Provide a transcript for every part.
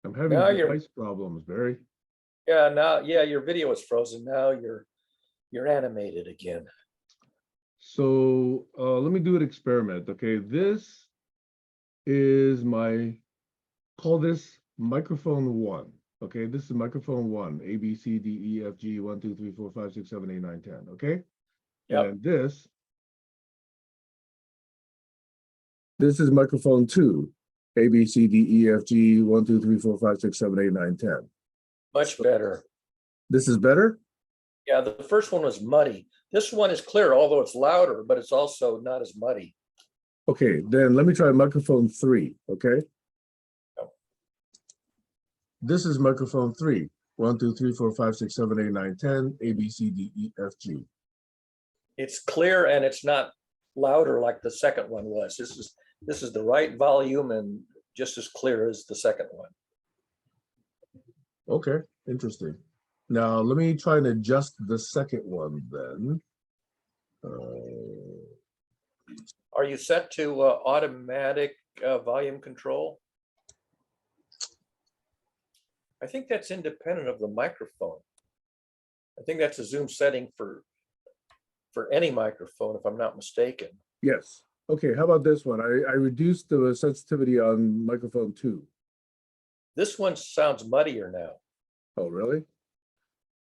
I'm having Now you're, device problems, Barry. yeah, now, yeah, your video is frozen. Now you're animated again. So let me do an experiment. Okay, this is call this microphone one. Okay, this is microphone one, A, B, C, D, E, F, G, 1, 2, 3, 4, 5, 6, 7, 8, 9, 10. Okay, Yep. and this is microphone two, A, B, C, D, E, F, G, 1, 2, 3, 4, 5, 6, 7, 8, 9, 10. Much better. This is better? Yeah, the first one was muddy. This one is clear, although it's louder, but it's also not as muddy. Okay, then let me try microphone three, okay? Yep. This is microphone three. 1, 2, 3, 4, 5, 6, 7, 8, 9, 10, A, B, C, D, E, F, G. It's clear and it's not louder like the second one was. This is the right volume and just as clear as the second one. Okay, interesting. Now let me try and adjust the second one then. Are you set to automatic volume control? I think that's independent of the microphone. I think that's a Zoom setting for any microphone, if I'm not mistaken. Yes. Okay, how about this one? I reduced the sensitivity on microphone two. This one sounds muddier now. Oh, really?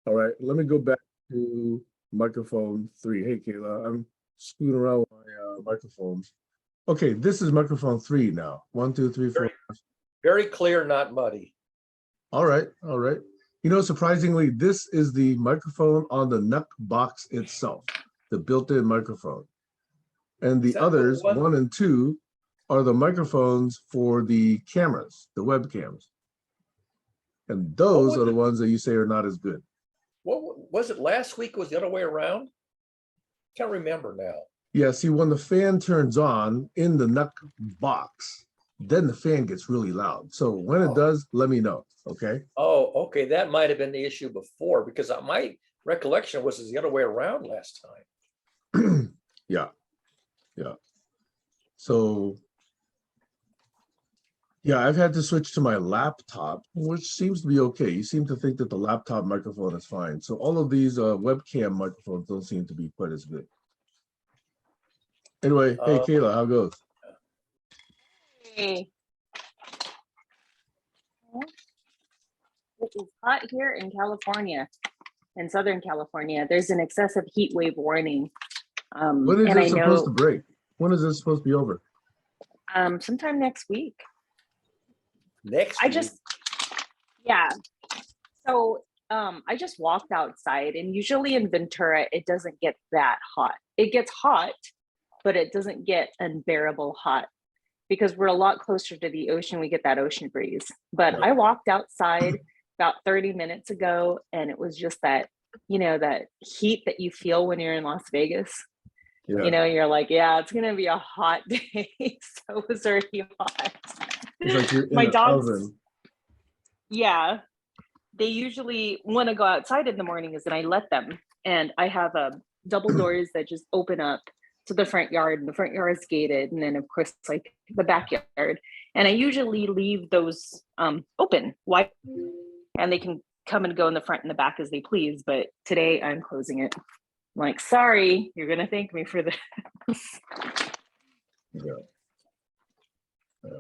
All right, let me go back to microphone three. Hey, Kayla, I'm screwing around with my microphones. Okay, this is microphone three now. 1, 2, 3, 4. Very clear, not muddy. All right, all right. You know, surprisingly, this is the microphone on the NUC box itself, the built-in microphone. And the others, one and two, are the microphones for the cameras, the webcams. And those are the ones that you say are not as good. What was it last week? Was the other way around? Can't remember now. Yeah, see, when the fan turns on in the NUC box, then the fan gets really loud. So when it does, let me know, okay? Oh, okay. That might have been the issue before because my recollection was the other way around last time. Yeah, yeah. So, yeah, I've had to switch to my laptop, which seems to be okay. You seem to think that the laptop microphone is fine. So all of these webcam microphones don't seem to be quite as good. Anyway, hey, Kayla, how goes? Hey. It is hot here in California, in Southern California. There's an excessive heat wave warning. When is it supposed to break? When is this supposed to be over? Sometime next week. Next week? Yeah. So I just walked outside, and usually in Ventura, it doesn't get that hot. It gets hot, but it doesn't get unbearable hot because we're a lot closer to the ocean. We get that ocean breeze. But I walked outside about 30 minutes ago, and it was just that, you know, that heat that you feel when you're in Las Vegas. Yeah. You know, you're like, yeah, it's gonna be a hot day. So it was already hot. It's like you're in my an dogs, oven. Yeah, they usually want to go outside in the mornings, and I let them. And I have double doors that just open up to the front yard, and the front yard is gated, and then of course like the backyard. And I usually leave those open, wide, and they can come and go in the front and the back as they please. But today I'm closing it. I'm like, sorry, you're gonna thank me for this. Yeah. Yeah.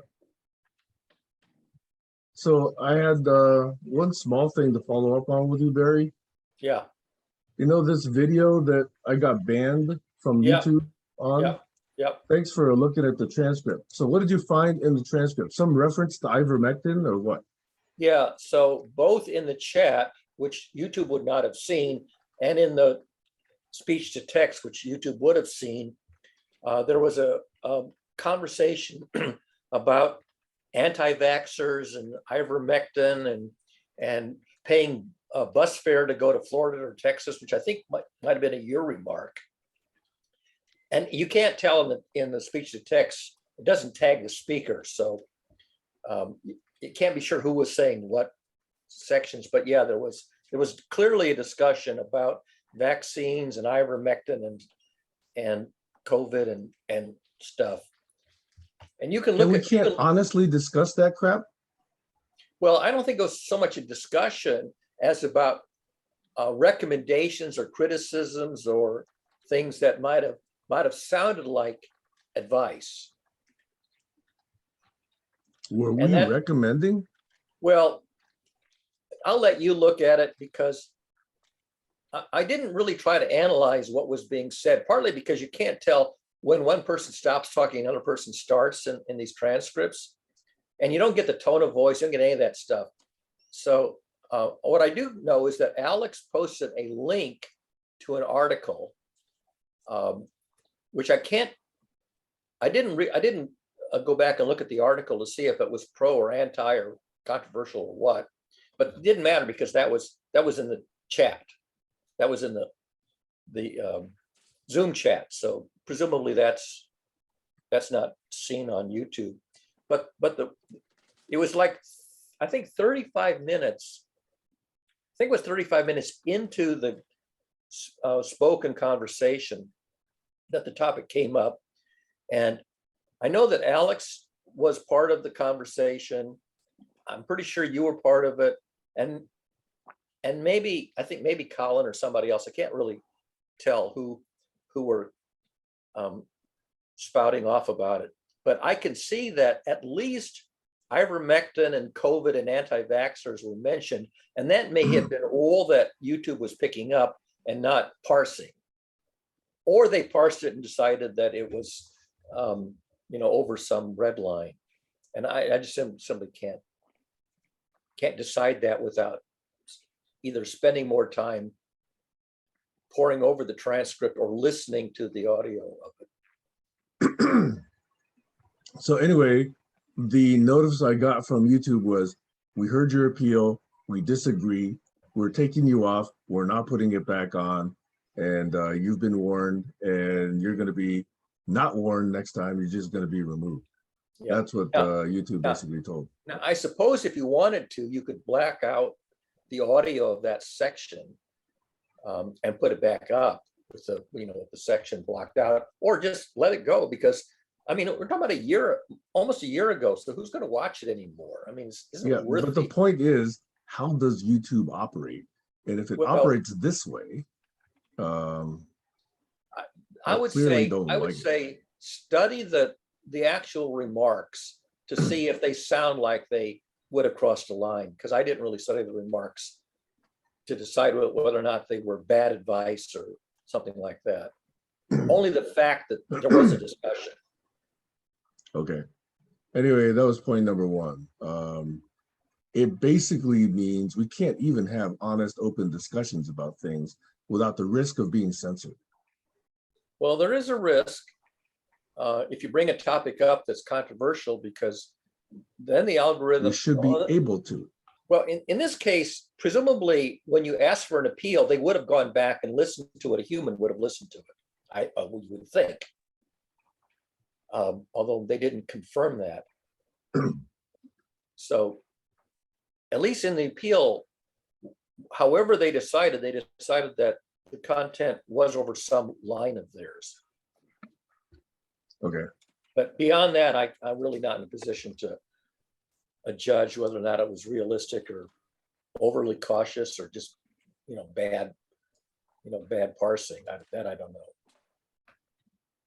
So I had one small thing to follow up on with you, Barry. Yeah. You know this video that I got banned from YouTube on? Yeah. Yep. Thanks for looking at the transcript. So what did you find in the transcript? Some reference to ivermectin or what? Yeah, so both in the chat, which YouTube would not have seen, and in the speech to text, which YouTube would have seen, there was a conversation about anti-vaxxers and ivermectin and paying a bus fare to go to Florida or Texas, which I think might have been a your remark. And you can't tell in the speech to text, it doesn't tag the speaker. So you can't be sure who was saying what sections, but yeah, there was clearly a discussion about vaccines and ivermectin and COVID and stuff. And you can look at. We can't honestly discuss that crap. Well, I don't think it was so much a discussion as about recommendations or criticisms or things that might have sounded like advice. Were And we that- recommending? Well, I'll let you look at it because I didn't really try to analyze what was being said, partly because you can't tell when one person stops talking, another person starts in these transcripts, and you don't get the tone of voice, you don't get any of that stuff. So what I do know is that Alex posted a link to an article, which I didn't go back and look at the article to see if it was pro or anti or controversial or what, but it didn't matter because that was in the chat. That was in the Zoom chat. So presumably that's not seen on YouTube. But it was like, I think 35 minutes. I think it was 35 minutes into the spoken conversation that the topic came up. And I know that Alex was part of the conversation. I'm pretty sure you were part of it. And maybe, I think maybe Colin or somebody else, I can't really tell who were spouting off about it. But I can see that at least ivermectin and COVID and anti-vaxxers were mentioned, and that may have been all that YouTube was picking up and not parsing. Or they parsed it and decided that it was, over some red line. And I just simply can't decide that without either spending more time poring over the transcript or listening to the audio of it. So anyway, the notice I got from YouTube was, we heard your appeal, we disagree, we're taking you off, we're not putting it back on, and you've been warned, and you're going to be not warned next time, you're just going to be removed. Yeah. That's what YouTube basically told. Now, I suppose if you wanted to, you could black out the audio of that section and put it back up with the, with the section blocked out, or just let it go, because I mean, we're talking about almost a year ago. So who's going to watch it anymore? I mean, isn't it worth but the point is, how does YouTube operate? And if it operates this way, I would say study the actual remarks to see if they sound like they would have crossed the line, because I didn't really study the remarks to decide whether or not they were bad advice or something like that. Only the fact that there was a discussion. Okay. Anyway, that was point number one. It basically means we can't even have honest, open discussions about things without the risk of being censored. Well, there is a risk if you bring a topic up that's controversial, because then the algorithm— We should be able to. Well, in this case, presumably when you ask for an appeal, they would have gone back and listened to it. A human would have listened to it, we would think. Although they didn't confirm that. So at least in the appeal, however they decided that the content was over some line of theirs. Okay. But beyond that, I'm really not in a position to judge whether or not it was realistic or overly cautious or just, bad parsing. That I don't know.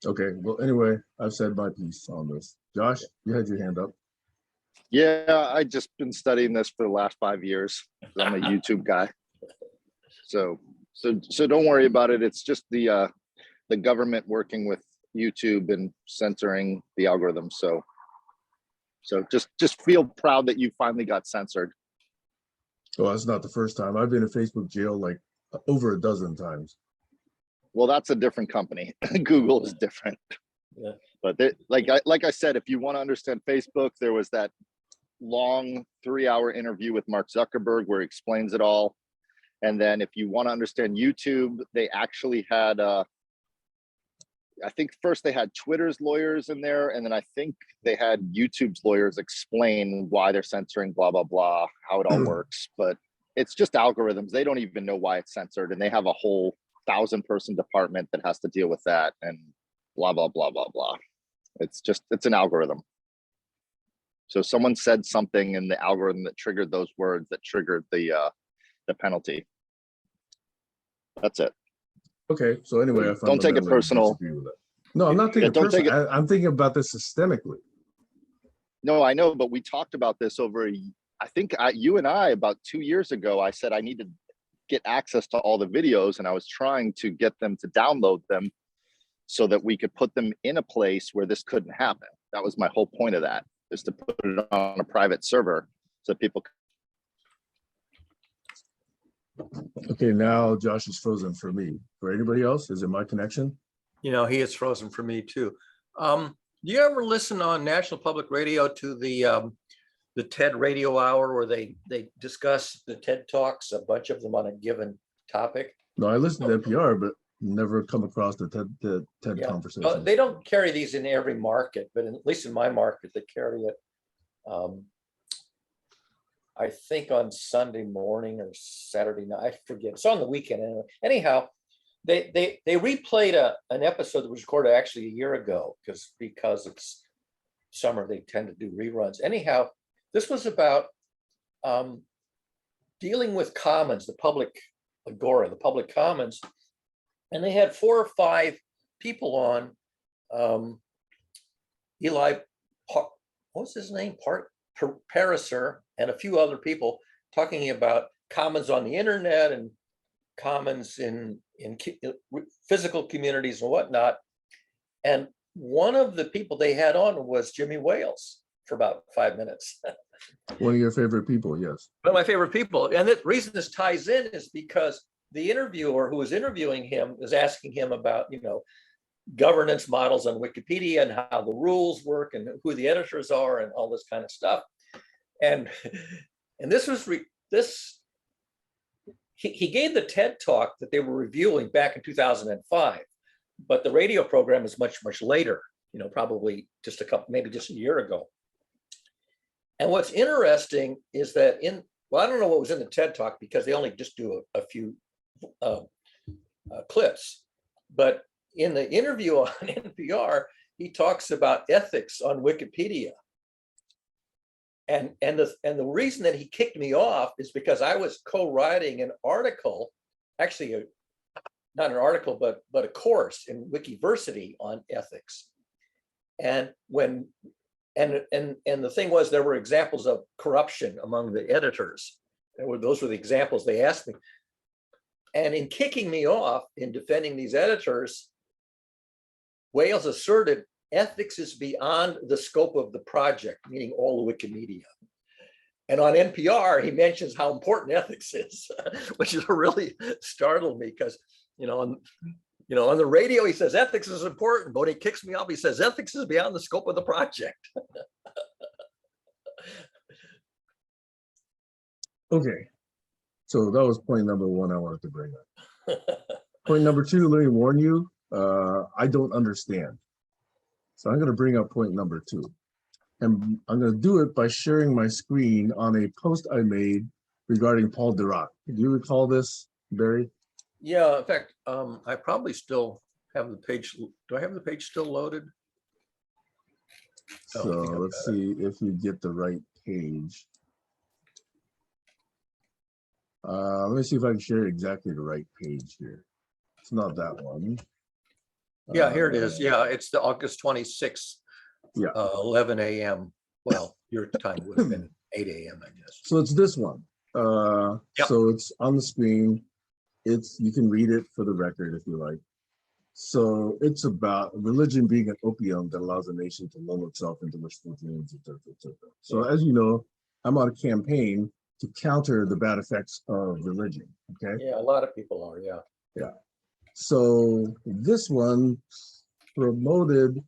Okay, well, anyway, I've said my piece on this. Josh, you had your hand up. Yeah, I just been studying this for the last 5 years. I'm a YouTube guy. So don't worry about it. It's just the government working with YouTube and censoring the algorithm. So just feel proud that you finally got censored. Well, that's not the first time. I've been in Facebook jail like over a dozen times. Well, that's a different company. Google is different. Yeah. But like I said, if you want to understand Facebook, there was that long 3-hour interview with Mark Zuckerberg where he explains it all. And then if you want to understand YouTube, they actually had, I think first they had Twitter's lawyers in there, and then I think they had YouTube's lawyers explain why they're censoring, blah, blah, blah, how it all works. But it's just algorithms. They don't even know why it's censored, and they have a whole 1,000-person department that has to deal with that, and blah, blah, blah, blah, blah. It's an algorithm. So someone said something in the algorithm that triggered those words that triggered the penalty. That's it. Okay, so anyway, I Don't take it fundamentally personal. disagree with it. No, I'm not taking Yeah, it don't take personal. I'm thinking about this systemically. No, I know, but we talked about this over, I think you and I, about 2 years ago, I said I need to get access to all the videos, and I was trying to get them to download them so that we could put them in a place where this couldn't happen. That was my whole point of that, is to put it on a private server so people. Okay, now Josh is frozen for me. For anybody else, is it my connection? You know, he is frozen for me too. Do you ever listen on National Public Radio to the TED Radio Hour where they discuss the TED Talks, a bunch of them on a given topic? No, I listen to NPR, but never come across the TED Yeah. conversation. They don't carry these in every market, but at least in my market, they carry it. I think on Sunday morning or Saturday night, I forget. It's on the weekend anyway. Anyhow, they replayed an episode that was recorded actually a year ago because it's summer, they tend to do reruns. Anyhow, this was about dealing with commons, the public agora, the public commons, and they had 4 or 5 people on. Eli, what's his name? Pariser, and a few other people talking about commons on the internet and commons in physical communities and whatnot. And one of the people they had on was Jimmy Wales for about 5 minutes. One of your favorite people, yes. One of my favorite people. And the reason this ties in is because the interviewer who was interviewing him was asking him about, governance models on Wikipedia and how the rules work and who the editors are and all this kind of stuff. And this was he gave the TED talk that they were reviewing back in 2005, but the radio program is much later, probably just maybe just a year ago. And what's interesting is that I don't know what was in the TED talk because they only just do a few clips, but in the interview on NPR, he talks about ethics on Wikipedia. And the reason that he kicked me off is because I was co-writing an article, actually not an article, but a course in Wikiversity on ethics. And the thing was, there were examples of corruption among the editors. Those were the examples they asked me. And in kicking me off in defending these editors, Wales asserted ethics is beyond the scope of the project, meaning all of Wikimedia. And on NPR, he mentions how important ethics is, which really startled me because, on the radio, he says ethics is important, but when he kicks me off, he says ethics is beyond the scope of the project. Okay, so that was point number 1 I wanted to bring up. Point number 2, let me warn you, I don't understand. So I'm going to bring up point number 2. And I'm going to do it by sharing my screen on a post I made regarding Paul Dirac. Do you recall this, Barry? Yeah, in fact, I probably still have the page. Do I have the page still loaded? So let's see if you get the right page. Let me see if I can share exactly the right page here. It's not that one. Yeah, here it is. Yeah, it's the August 26th, yeah, 11 a.m. Well, your time would have been 8 a.m., I guess. So it's this one. Yep. So it's on the screen. You can read it for the record if you like. So it's about religion being an opium that allows a nation to lull itself into wishful dreams, etc., etc. So as you know, I'm on a campaign to counter the bad effects of religion. Okay. Yeah, a lot of people are. Yeah. Yeah. So this one promoted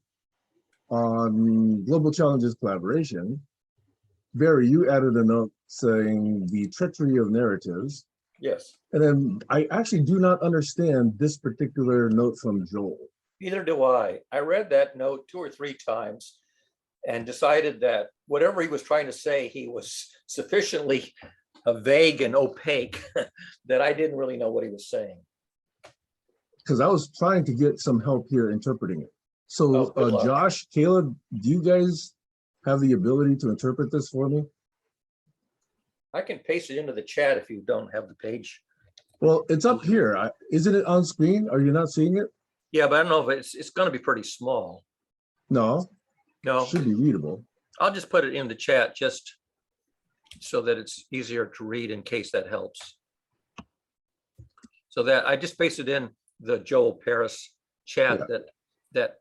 on Global Challenges Collaboration. Barry, you added a note saying the treachery of narratives. Yes. And then I actually do not understand this particular note from Joel. Neither do I. I read that note 2 or 3 times and decided that whatever he was trying to say, he was sufficiently vague and opaque that I didn't really know what he was saying. Because I was trying to get some help here interpreting it. So good luck. Josh, Caleb, do you guys have the ability to interpret this for me? I can paste it into the chat if you don't have the page. Well, it's up here. Isn't it on screen? Are you not seeing it? Yeah, but I don't know if it's going to be pretty small. No, No, should be readable. I'll just put it in the chat just so that it's easier to read in case that helps. So that I just pasted in the Joel Paris chat that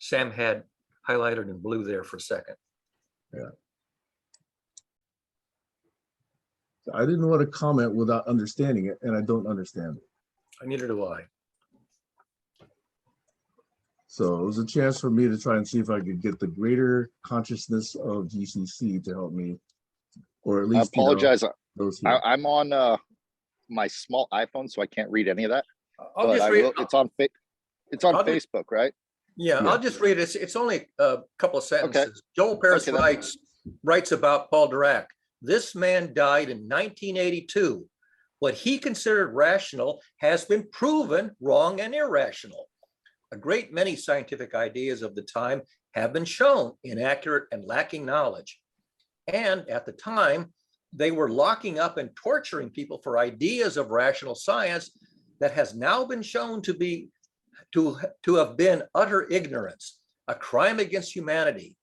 Sam had highlighted in blue there for a second. Yeah. I didn't want to comment without understanding it, and I don't understand it. Neither do I. So it was a chance for me to try and see if I could get the greater consciousness of GCC to help me, or at least. I apologize. Those here. I'm on my small iPhone, so I can't read any of that. I'll But just I read. will, it's on Facebook, right? Yeah, Yeah. I'll just read it. It's only a couple of sentences. Joel Paris Okay, then. writes about Paul Dirac. This man died in 1982. What he considered rational has been proven wrong and irrational. A great many scientific ideas of the time have been shown inaccurate and lacking knowledge. And at the time, they were locking up and torturing people for ideas of rational science that has now been shown to have been utter ignorance, a crime against humanity.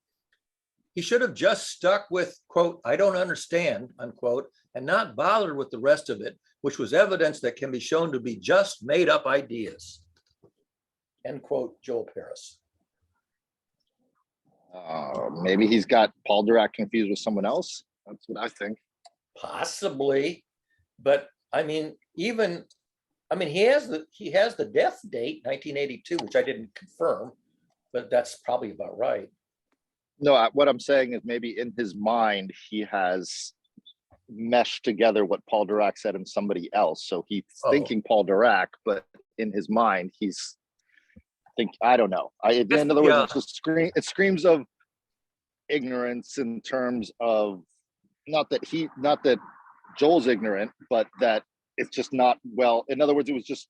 He should have just stuck with, quote, I don't understand, unquote, and not bothered with the rest of it, which was evidence that can be shown to be just made up ideas. End quote, Joel Paris. Maybe he's got Paul Dirac confused with someone else. That's what I think. Possibly, but I mean, he has the death date, 1982, which I didn't confirm, but that's probably about right. No, what I'm saying is maybe in his mind, he has meshed together what Paul Dirac said and somebody else. So he's thinking Paul Dirac, but in his mind, I don't know. In other words, it screams of ignorance in terms of not that Joel's ignorant, but that it's just not well. In other words, it was just,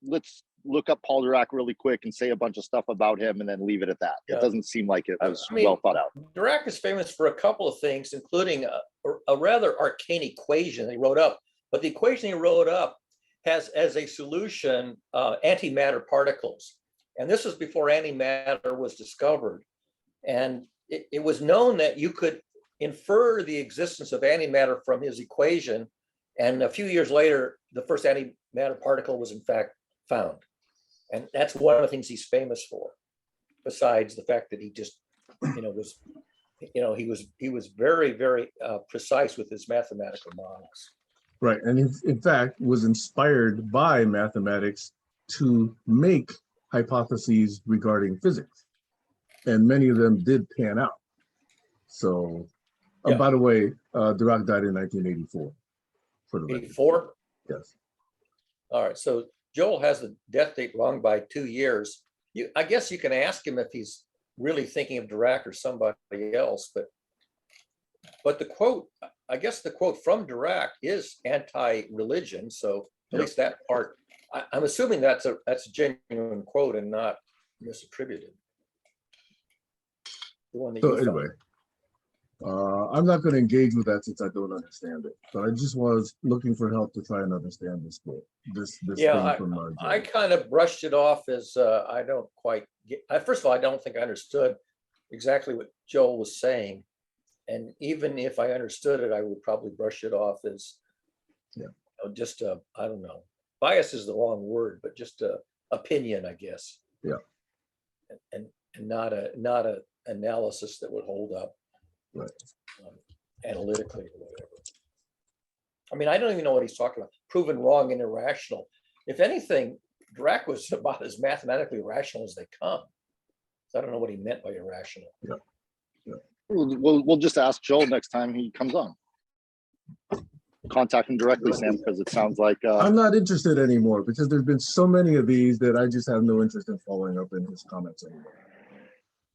let's look up Paul Dirac really quick and say a bunch of stuff about him and then leave it at that. Yeah. It doesn't seem like it was well thought out. Dirac is famous for a couple of things, including a rather arcane equation he wrote up. But the equation he wrote up has as a solution antimatter particles. And this was before antimatter was discovered. And it was known that you could infer the existence of antimatter from his equation. And a few years later, the first antimatter particle was in fact found. And that's one of the things he's famous for, besides the fact that he just, he was very, very precise with his mathematical models. Right, and in fact was inspired by mathematics to make hypotheses regarding physics, and many of them did pan out. So, by the way, Dirac died in 1984. For the 84? Yes. All right, so Joel has the death date wrong by 2 years. I guess you can ask him if he's really thinking of Dirac or somebody else, but the quote, I guess the quote from Dirac is anti-religion, so at least that part, I'm assuming that's a genuine quote and not misattributed. The one that So anyway, I'm not going to engage with that since I don't understand it. But I just was looking for help to try and understand this quote. This thing from I kind of brushed it off as I don't quite get. First of all, I don't think I understood exactly what Joel was saying, and even if I understood it, I would probably brush it off as just I don't know. Bias is the wrong word, but just opinion, I guess. Yeah. And not a analysis that would hold up. Right. Analytically or whatever. I mean, I don't even know what he's talking about. Proven wrong and irrational. If anything, Dirac was about as mathematically rational as they come. So I don't know what he meant by irrational. Yeah. We'll just ask Joel next time he comes on. Contact him directly, Sam, because it sounds like I'm not interested anymore because there's been so many of these that I just have no interest in following up in his comments anymore.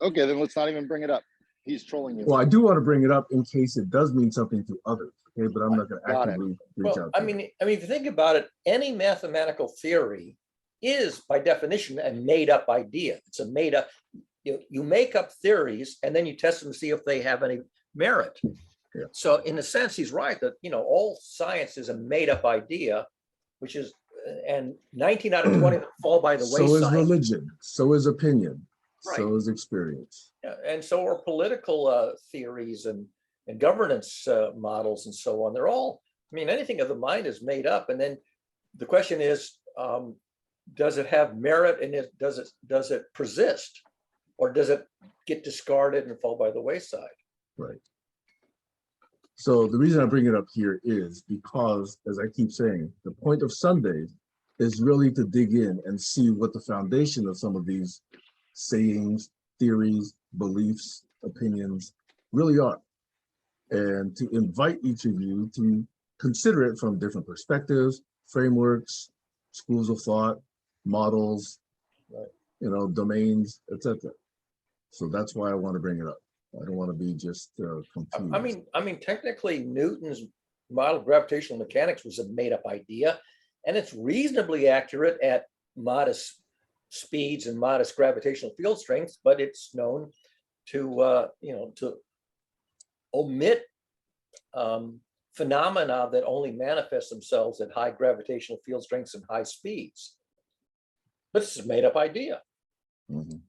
Okay, then let's not even bring it up. He's trolling you. Well, I do want to bring it up in case it does mean something to others. Okay, but I'm not going to actively reach out. I mean, if you think about it, any mathematical theory is by definition a made-up idea. It's a made-up. you make up theories and then you test them to see if they have any merit. Yeah. So in a sense, he's right that, all science is a made up idea, which is, and 19 out of 20 fall by the So is wayside. religion, so is opinion, Right. so is experience. Yeah, and so are political theories and governance models and so on. They're all, anything of the mind is made up. And then the question is, does it have merit, and does it persist, or does it get discarded and fall by the wayside? Right. So the reason I bring it up here is because, as I keep saying, the point of Sundays is really to dig in and see what the foundation of some of these sayings, theories, beliefs, opinions really are, and to invite each of you to consider it from different perspectives, frameworks, schools of thought, models, right. Domains, etc. So that's why I want to bring it up. I don't want to be just confused. Technically, Newton's model of gravitational mechanics was a made-up idea, and it's reasonably accurate at modest speeds and modest gravitational field strengths, but it's known to to omit phenomena that only manifest themselves at high gravitational field strengths and high speeds. But it's a made-up idea. Mhm.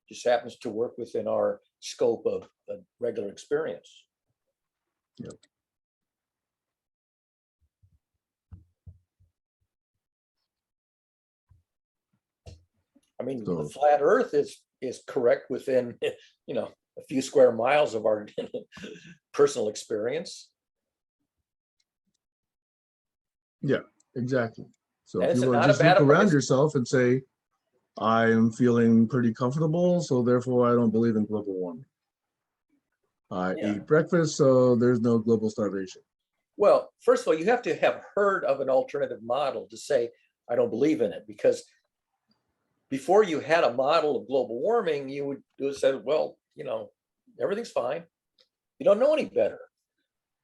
Just happens to work within our scope of regular experience. Yep. So, the flat Earth is correct within a few square miles of our personal experience. yeah, exactly. So And if it's you want not to a just bad look around approach. yourself and say, I am feeling pretty comfortable, so therefore I don't believe in global warming. I Yeah. eat breakfast, so there's no global starvation. Well, first of all, you have to have heard of an alternative model to say, I don't believe in it, because before you had a model of global warming, you would have said, well, everything's fine. You don't know any better.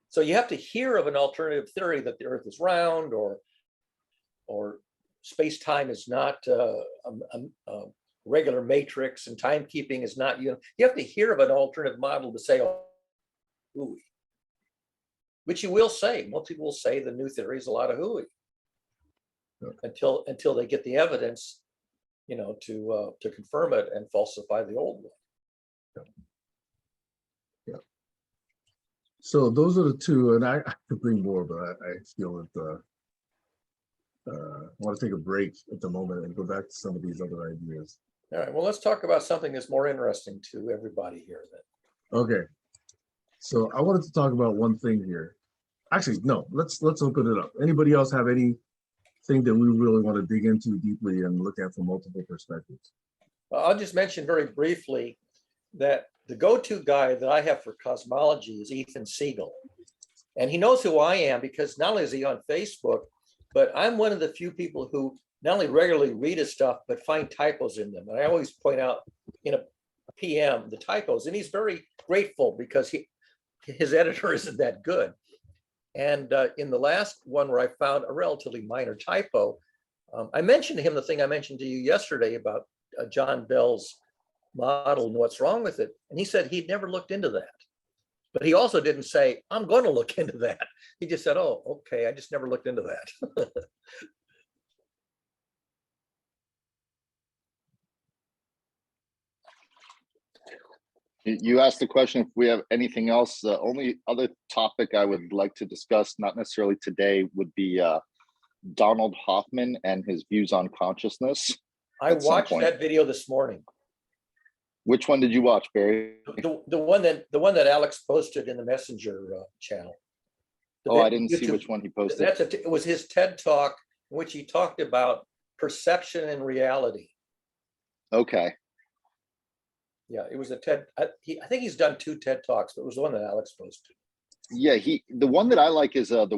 So you have to hear of an alternative theory that the Earth is round, or space-time is not a regular matrix, and timekeeping is not, you have to hear of an alternative model to say, oh, hooey. Which you will say. Most people will say the new theory is a lot of hooey. Until they get the evidence, to confirm it and falsify the old one. Yeah. So those are the two, and I could bring more, but I feel that I want to take a break at the moment and go back to some of these other ideas. All right, well, let's talk about something that's more interesting to everybody here then. Okay. So I wanted to talk about one thing here. Actually, no, let's open it up. Anybody else have anything that we really want to dig into deeply and look at from multiple perspectives? I'll just mention very briefly that the go-to guy that I have for cosmology is Ethan Siegel. And he knows who I am because not only is he on Facebook, but I'm one of the few people who not only regularly read his stuff, but find typos in them. And I always point out in a PM the typos, and he's very grateful because his editor isn't that good. And in the last one where I found a relatively minor typo, I mentioned to him the thing I mentioned to you yesterday about John Bell's model and what's wrong with it. And he said he'd never looked into that. But he also didn't say, I'm going to look into that. He just said, oh, okay, I just never looked into that. You asked the question if we have anything else. The only other topic I would like to discuss, not necessarily today, would be Donald Hoffman and his views on consciousness. I watched that video this morning. Which one did you watch, Barry? The one that Alex posted in the Messenger channel. I didn't see which one he posted. It was his TED Talk in which he talked about perception and reality. Okay. Yeah, it was a TED. I think he's done 2 TED Talks, but it was the one that Alex posted. Yeah, the one that I like is the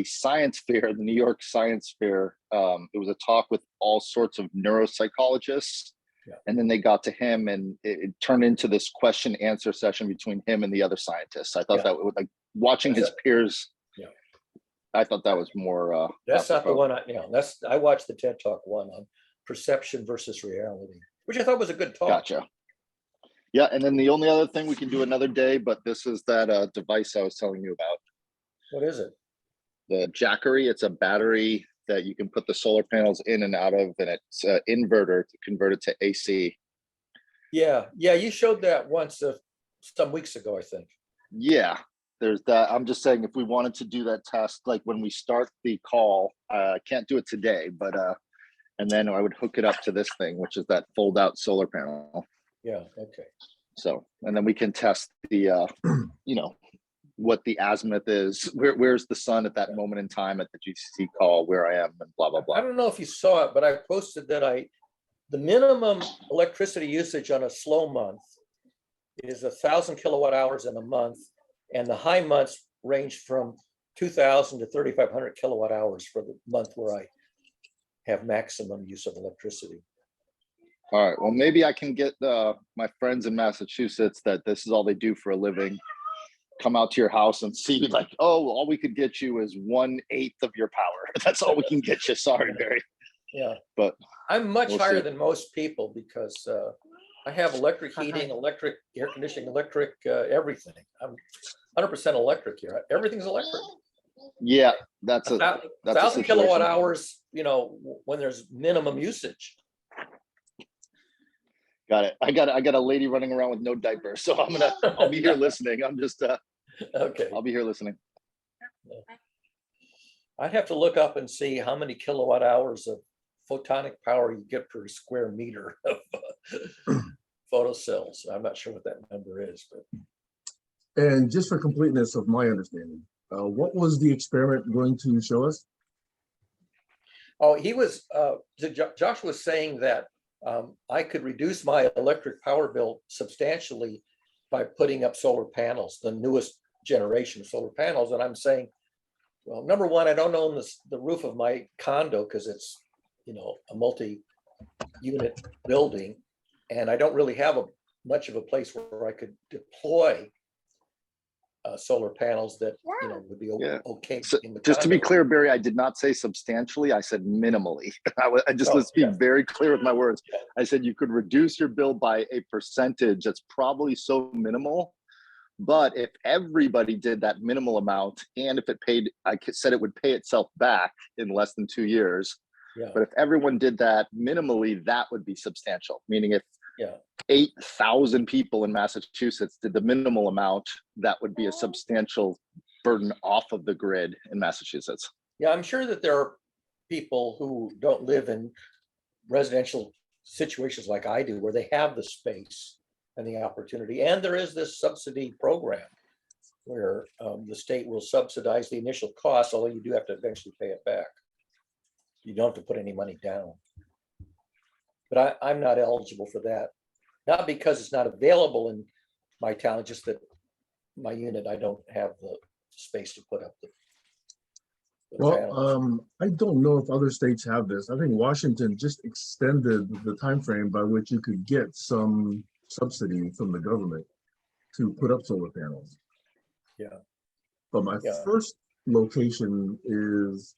Science Fair, the New York Science Fair. It was a talk with all sorts of neuropsychologists. Yeah. And then they got to him, and it turned into this question answer session between him and the other scientists. I thought that was like watching his peers. Yeah, I thought that was more. That's not the one I watched the TED Talk one on perception versus reality. which I thought was a good talk. Gotcha. Yeah, and then the only other thing we can do another day, but this is that device I was telling you about. What is it? The Jackery. It's a battery that you can put the solar panels in and out of, and it's an inverter to convert it to AC. Yeah, you showed that once some weeks ago, I think. Yeah, there's that. I'm just saying if we wanted to do that test, like when we start the call, I can't do it today, but and then I would hook it up to this thing, which is that fold out solar panel. Yeah, okay. So, and then we can test the, you know, what the azimuth is, where's the sun at that moment in time at the GCC call, where I am, and blah, blah, I blah. don't know if you saw it, but I posted that the minimum electricity usage on a slow month is 1,000 kilowatt hours in a month, and the high months range from 2,000 to 3,500 kilowatt hours for the month where I have maximum use of electricity. All right, well, maybe I can get my friends in Massachusetts that this is all they do for a living, come out to your house and see, like, oh, all we could get you is 1/8 of your power. That's all we can get you. Sorry, Barry. Yeah, But I'm much we'll higher see. than most people because I have electric heating, electric air conditioning, electric everything. I'm 100% electric here. Everything's electric. Yeah, that's a 1,000 kilowatt situation. hours, you know, when there's minimum usage. Got it. I got a lady running around with no diaper, so I'll be here listening. I'm just Okay. I'll be here listening. I'd have to look up and see how many kilowatt hours of photonic power you get per square meter of photocells. I'm not sure what that number is, but. And just for completeness of my understanding, what was the experiment going to show us? Oh, Josh was saying that I could reduce my electric power bill substantially by putting up solar panels, the newest generation of solar panels. And I'm saying, well, number one, I don't own the roof of my condo because it's, you know, a multi-unit building, and I don't really have much of a place where I could deploy solar panels that, you know, would be okay. So in the just to be condo. clear, Barry, I did not say substantially. I said minimally. Let's be very clear with my words. I said you could reduce your bill by a percentage that's probably so minimal. But if everybody did that minimal amount, and if it paid, I said it would pay itself back in less than 2 years. Yeah. But if everyone did that minimally, that would be substantial. Meaning if 8,000 people in Massachusetts did the minimal amount, that would be a substantial burden off of the grid in Massachusetts. Yeah, I'm sure that there are people who don't live in residential situations like I do, where they have the space and the opportunity. And there is this subsidy program where the state will subsidize the initial cost, although you do have to eventually pay it back. You don't have to put any money down. But I'm not eligible for that. Not because it's not available in my town, just that my unit, I don't have the space to put up the panels. Well, I don't know if other states have this. I think Washington just extended the time frame by which you could get some subsidy from the government to put up solar panels. Yeah. But my first location is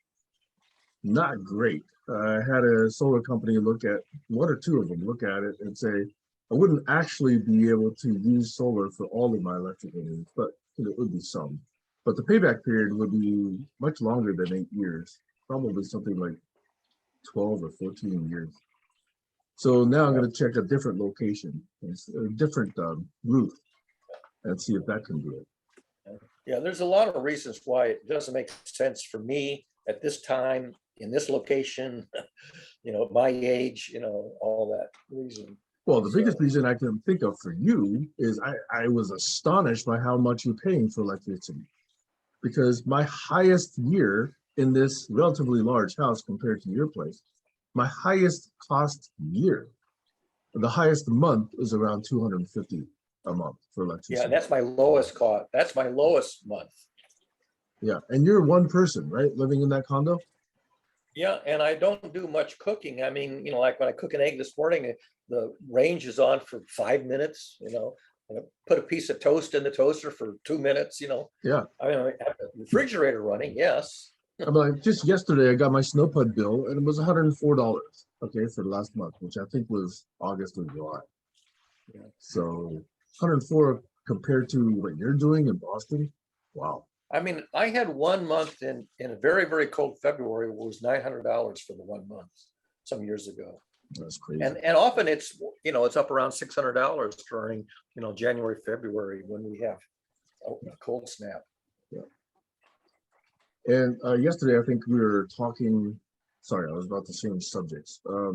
not great. I had a solar company look at, one or two of them look at it and say, I wouldn't actually be able to use solar for all of my electrical needs, but it would be some. But the payback period would be much longer than 8 years, probably something like 12 or 14 years. So now I'm going to check a different location, a different route, and see if that can do it. Yeah, there's a lot of reasons why it doesn't make sense for me at this time, in this location, you know, at my age, you know, all that reason. Well, the biggest reason I can think of for you is I was astonished by how much you're paying for electricity. Because my highest year in this relatively large house compared to your place, my highest cost year, the highest month is around $250 a month for electricity. Yeah, and that's my lowest cost. That's my lowest month. Yeah, and you're one person, right, living in that condo? Yeah, and I don't do much cooking. I mean, you know, like when I cook an egg this morning, the range is on for 5 minutes, you know. I put a piece of toast in the toaster for 2 minutes, you know. Yeah. I mean, I have a refrigerator running, yes. I'm like, just yesterday I got my snowpud bill and it was $104. okay, for the last month, which I think was August or July. Yeah. So 104 compared to what you're doing in Boston. Wow. I mean, I had 1 month in a very, very cold February, was $900 for the 1 month some years ago. That's crazy. And often it's, it's up around $600 during, January, February, when we have a cold snap. And yesterday, I think we were talking, sorry, I was about to change subjects. Are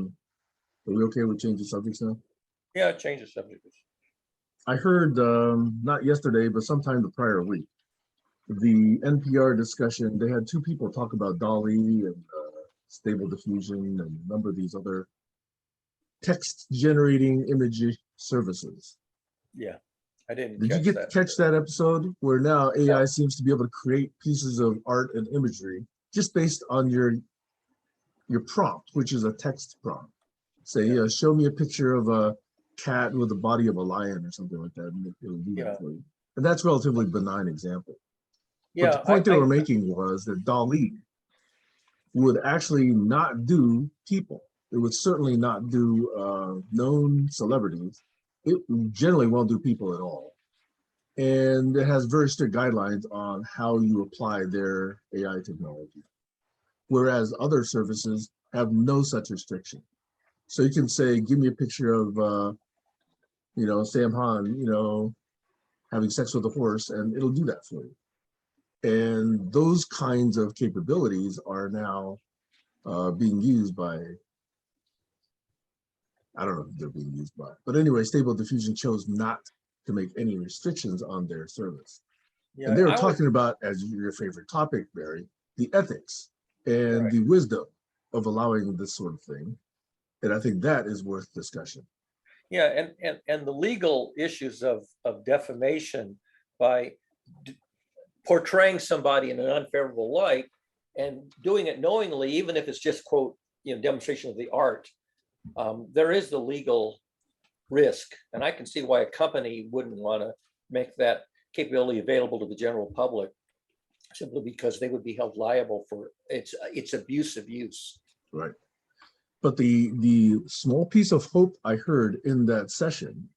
we okay with changing subjects now? Yeah, change the subject. I heard, not yesterday, but sometime the prior week, the NPR discussion, they had two people talk about DALL-E and Stable Diffusion and a number of these other text generating image services. Yeah, I didn't Did you catch that episode where now AI seems to be able to create pieces of art and imagery just based on your prompt, which is a text prompt? Say, show me a picture of a cat with the body of a lion or something like that, and it'll do that for you. And that's a relatively benign example. But the point they were making was that DALL-E would actually not do people. It would certainly not do known celebrities. It generally won't do people at all. And it has very strict guidelines on how you apply their AI technology. Whereas other services have no such restriction. So you can say, give me a picture of, Sam Han, having sex with a horse, and it'll do that for you. And those kinds of capabilities are now being used by, I don't know if they're being used by, but anyway, Stable Diffusion chose not to make any restrictions on their service. Yeah, and they were talking about, as your favorite topic, Barry, the ethics and the wisdom of allowing this sort of thing. And I think that is worth discussion. Yeah, and the legal issues of defamation by portraying somebody in an unfavorable light and doing it knowingly, even if it's just, quote, demonstration of the art, there is the legal risk. And I can see why a company wouldn't want to make that capability available to the general public, simply because they would be held liable for its abusive use. Right. But the small piece of hope I heard in that session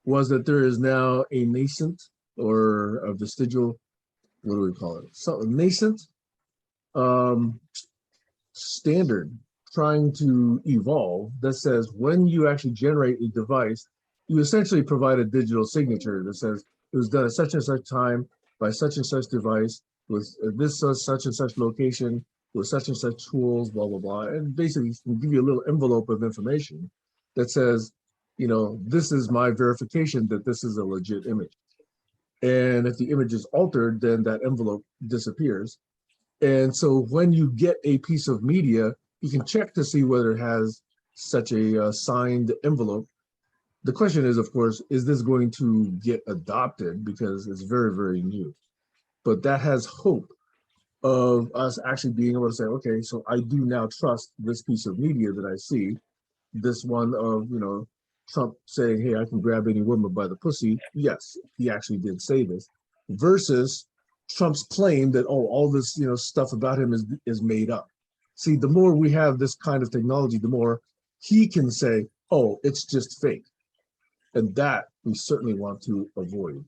was that there is now a nascent or a vestigial, what do we call it? So nascent standard trying to evolve that says when you actually generate a device, you essentially provide a digital signature that says it was done at such and such time by such and such device with this such and such location with such and such tools, blah, blah, blah. And basically can give you a little envelope of information that says, this is my verification that this is a legit image. And if the image is altered, then that envelope disappears. And so when you get a piece of media, you can check to see whether it has such a signed envelope. The question is, of course, is this going to get adopted? Because it's very, very new. But that has hope of us actually being able to say, okay, so I do now trust this piece of media that I see, this one of, Trump saying, hey, I can grab any woman by the pussy. Yes, he actually did say this, versus Trump's claim that, oh, all this, stuff about him is made up. See, the more we have this kind of technology, the more he can say, oh, it's just fake. And that we certainly want to avoid,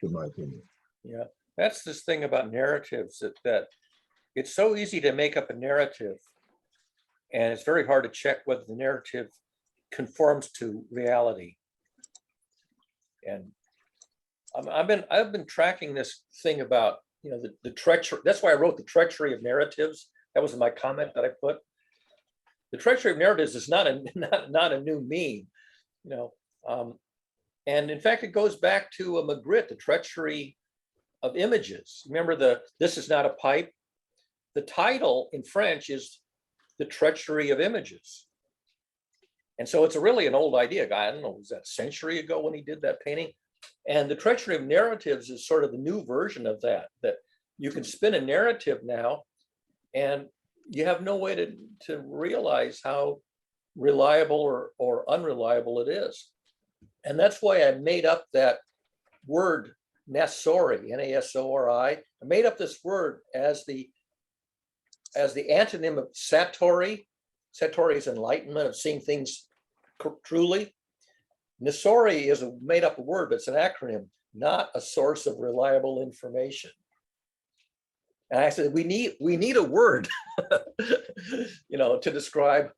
in my opinion. Yeah, that's this thing about narratives, that it's so easy to make up a narrative, and it's very hard to check whether the narrative conforms to reality. And I've been tracking this thing about the treachery. That's why I wrote the treachery of narratives. That was my comment that I put. The treachery of narratives is not a new meme, and in fact it goes back to Magritte, the treachery of images. Remember this is not a pipe. The title in French is the treachery of images. And so it's really an old idea. I don't know, was that a century ago when he did that painting? And the treachery of narratives is sort of the new version of that you can spin a narrative now and you have no way to realize how reliable or unreliable it is. And that's why I made up that word Nasori, N-A-S-O-R-I. I made up this word as the antonym of Satori. Satori's enlightenment of seeing things truly. Nesori is a made up word, but it's an acronym, not a source of reliable information. And I said, we need a word, to describe,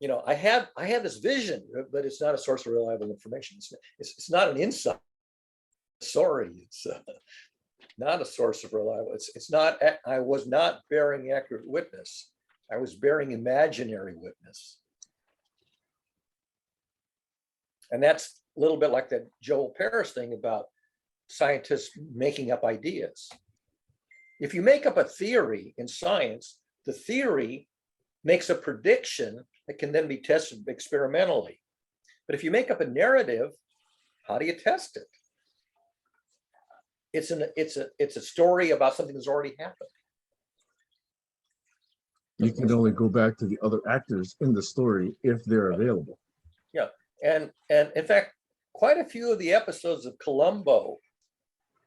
I have this vision, but it's not a source of reliable information. It's not an insight. Sorry, it's not a source of reliable. It's not. I was not bearing accurate witness. I was bearing imaginary witness. And that's a little bit like that Joel Paris thing about scientists making up ideas. If you make up a theory in science, the theory makes a prediction that can then be tested experimentally. But if you make up a narrative, how do you test it? It's a story about something that's already happened. You can only go back to the other actors in the story if they're available. Yeah, and in fact, quite a few of the episodes of Columbo,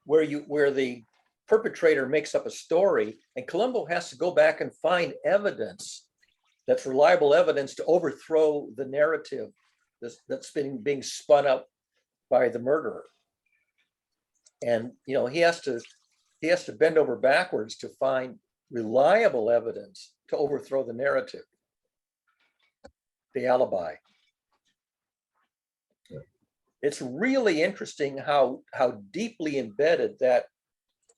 where the perpetrator makes up a story, and Columbo has to go back and find evidence that's reliable evidence to overthrow the narrative that's being spun up by the murderer. And he has to bend over backwards to find reliable evidence to overthrow the narrative, the alibi. It's really interesting how deeply embedded that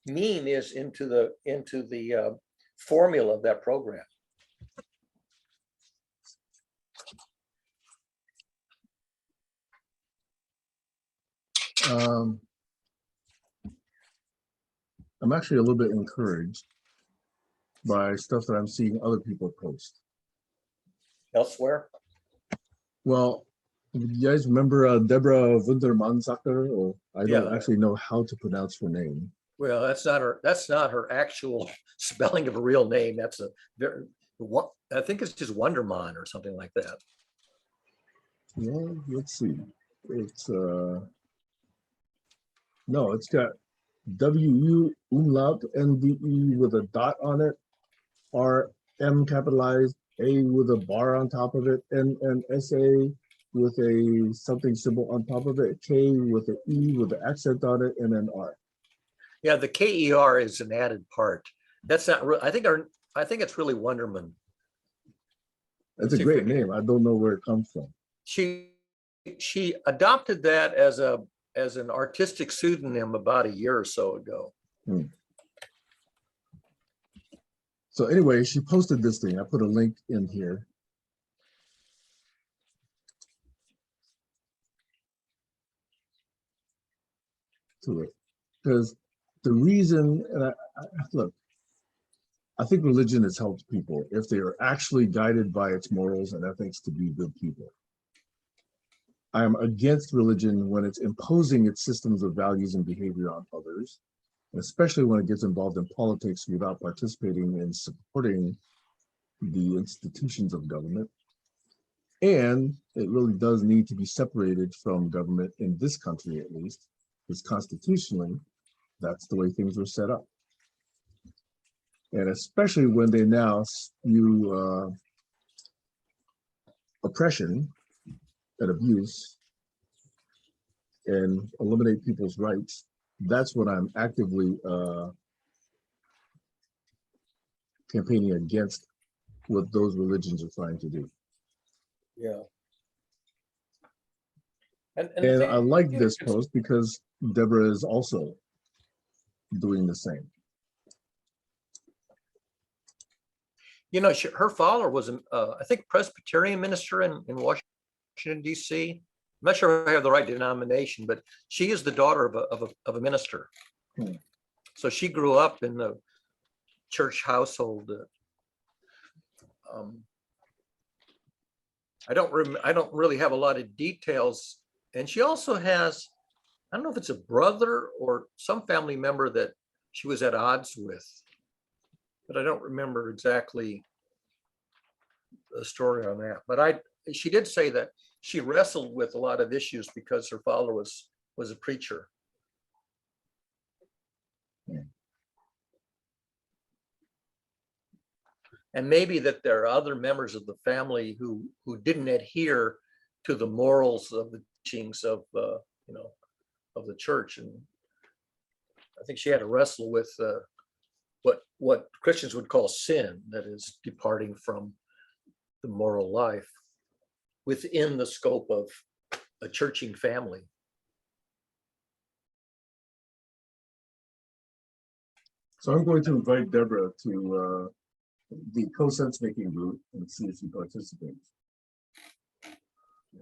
meme is into the formula of that program. I'm actually a little bit encouraged by stuff that I'm seeing other people post. Elsewhere? Well, you guys remember Deborah Wundermann-Sacker? Or I don't actually know how to pronounce her name. Well, that's not her actual spelling of a real name. That's I think it's just Wonderman or something like that. Yeah, let's see. It's no, it's got W-U umlaut N-D-E with a dot on it, R-M capitalized, A with a bar on top of it, N-N-S-A with a something symbol on top of it, K with an E with an accent on it, and an R. Yeah, the K-E-R is an added part. That's not real. I think it's really Wonderman. That's a great name. I don't know where it comes from. She adopted that as an artistic pseudonym about a year or so ago. So anyway, she posted this thing. I put a link in here. To it, because the reason, and look, I think religion has helped people if they are actually guided by its morals and ethics to be good people. I am against religion when it's imposing its systems of values and behavior on others, especially when it gets involved in politics without participating in supporting the institutions of government. And it really does need to be separated from government in this country, at least, because constitutionally, that's the way things were set up. And especially when they now spew oppression and abuse and eliminate people's rights, that's what I'm actively campaigning against what those religions are trying to do. Yeah. And I like this post because Deborah is also doing the same. Her father was, I think, Presbyterian minister in Washington, D.C. I'm not sure if I have the right denomination, but she is the daughter of a minister. So she grew up in the church household. I don't really have a lot of details. And she also has, I don't know if it's a brother or some family member that she was at odds with, but I don't remember exactly the story on that. But she did say that she wrestled with a lot of issues because her father was a preacher. And maybe that there are other members of the family who didn't adhere to the morals of the teachings of of the church. And I think she had to wrestle with what Christians would call sin, that is departing from the moral life within the scope of a churching family. So I'm going to invite Deborah to the co-sense making group and see if she participates. Yeah.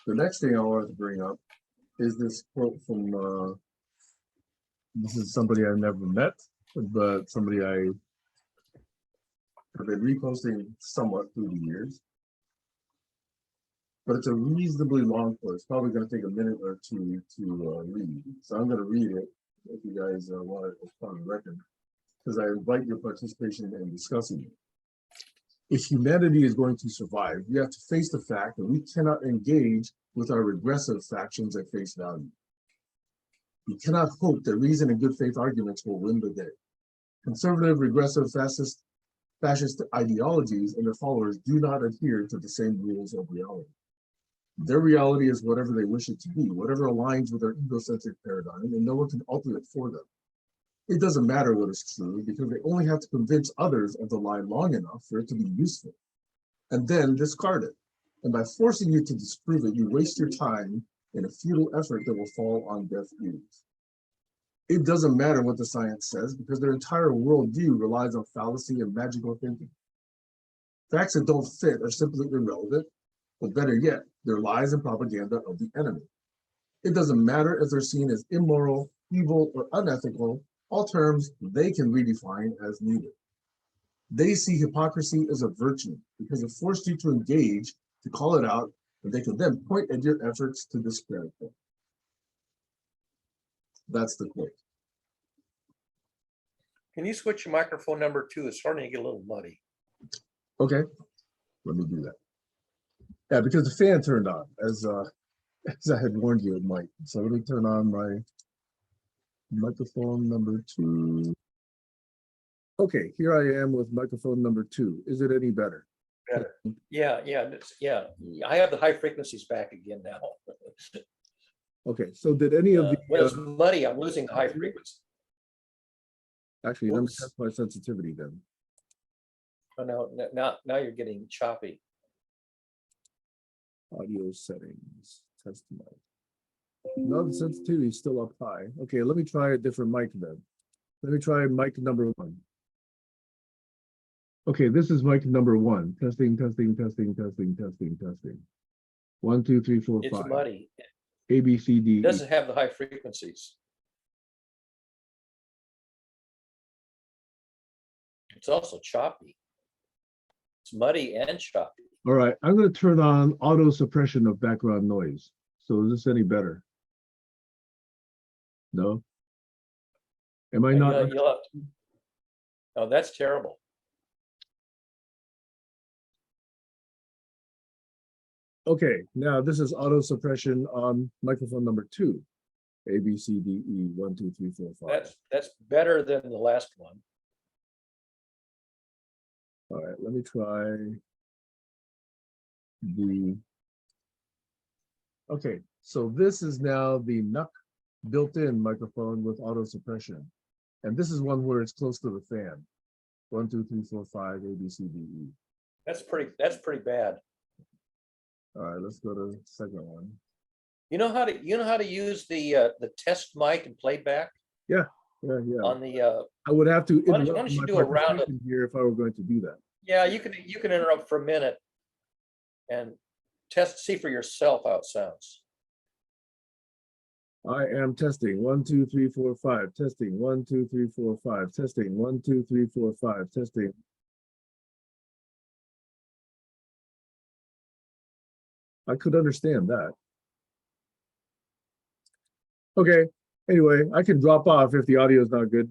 The next thing I wanted to bring up is this quote from, this is somebody I've never met, but somebody I have been reposting somewhat through the years. But it's a reasonably long quote. It's probably going to take a minute or two to read. So I'm going to read it if you guys want it as part of the record, because I invite your participation in discussing it. If humanity is going to survive, we have to face the fact that we cannot engage with our regressive factions at face value. We cannot hope that reason and good faith arguments will win the day. Conservative, regressive, fascist ideologies and their followers do not adhere to the same rules of reality. Their reality is whatever they wish it to be, whatever aligns with their egocentric paradigm, and no one can alter it for them. It doesn't matter what is true because they only have to convince others of the lie long enough for it to be useful, and then discard it. And by forcing you to disprove it, you waste your time in a futile effort that will fall on deaf ears. It doesn't matter what the science says because their entire worldview relies on fallacy and magical thinking. Facts that don't fit are simply irrelevant, but better yet, they're lies and propaganda of the enemy. It doesn't matter if they're seen as immoral, evil, or unethical, all terms they can redefine as needed. They see hypocrisy as a virtue because it forced you to engage, to call it out, and they can then point at your efforts to discredit them. That's the quote. Can you switch your microphone number 2? It's starting to get a little muddy. Okay, let me do that. Yeah, because the fan turned on, as I had warned you it might. So let me turn on my microphone number 2. Okay, here I am with microphone number 2. Is it any better? Better. Yeah. I have the high frequencies back again now. Okay, so did any of the when it's muddy, I'm losing high frequency. actually let me test my sensitivity then. Oh no, now you're getting choppy. Audio settings, test mic. No, the sensitivity is still up high. Okay, let me try a different mic then. Let me try mic number 1. Okay, this is mic number 1. Testing. 1, 2, 3, 4, 5. It's muddy. A, B, C, D, It E. doesn't have the high frequencies. It's also choppy. It's muddy and choppy. All right, I'm going to turn on auto suppression of background noise. So is this any better? No? Am I not? You'll have to, oh, that's terrible. Okay, now this is auto suppression on microphone number 2. A, B, C, D, E, 1, 2, 3, 4, 5. That's better than the last one. All right, let me try the, okay, so this is now the NUC built-in microphone with auto suppression. And this is one where it's close to the fan. 1, 2, 3, 4, 5, A, B, C, D, E. That's pretty bad. All right, let's go to the second one. You know how to use the test mic and playback? Yeah. On the I would have to why don't interrupt you my do a round of, participation here if I were going to do that. yeah, you can interrupt for a minute and see for yourself how it sounds. I am testing 1, 2, 3, 4, 5. Testing 1, 2, 3, 4, 5. Testing 1, 2, 3, 4, 5. Testing. I could understand that. Okay. Anyway, I can drop off if the audio is not good.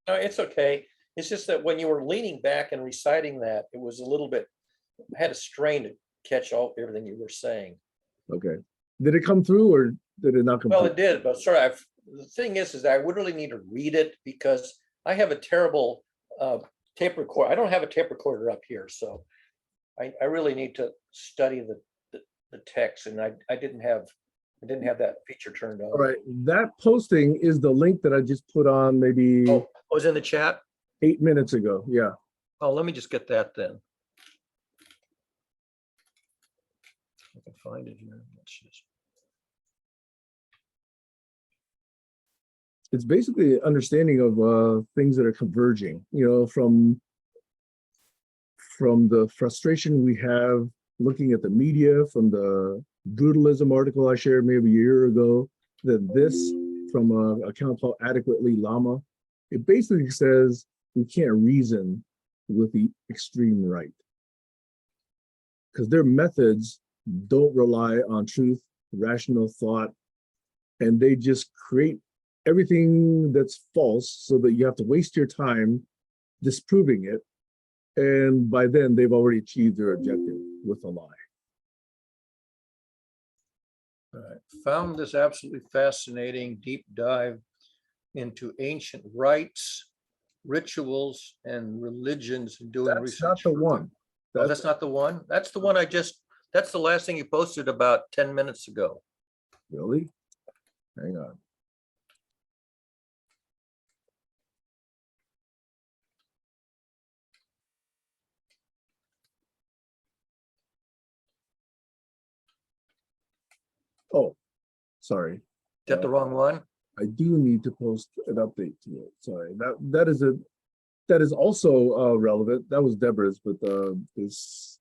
No, it's okay. It's just that when you were leaning back and reciting that, it was a little bit, I had a strain to catch everything you were saying. Okay. Did it come through or did it not come Well, through? it did, but sorry, the thing is I would really need to read it because I have a terrible tape recorder. I don't have a tape recorder up here, so I really need to study the text, and I didn't have that feature turned on. All right, that posting is the link that I just put on maybe Oh, it was in the chat? 8 minutes ago. Yeah. Oh, let me just get that then. I can find it here. Let's just. It's basically understanding of things that are converging, you know, from the frustration we have looking at the media, from the brutalism article I shared maybe a year ago, that this from an account called Adequately Llama, it basically says we can't reason with the extreme right because their methods don't rely on truth, rational thought, and they just create everything that's false so that you have to waste your time disproving it. And by then, they've already achieved their objective with a lie. All right. Found this absolutely fascinating deep dive into ancient rites, rituals, and religions and doing That's research. not the one. Oh, that's not the one? That's the one that's the last thing you posted about 10 minutes ago. Really? Hang on. Oh, sorry. Is that the wrong one? I do need to post an update to it. Sorry. That is also relevant. That was Deborah's, but there's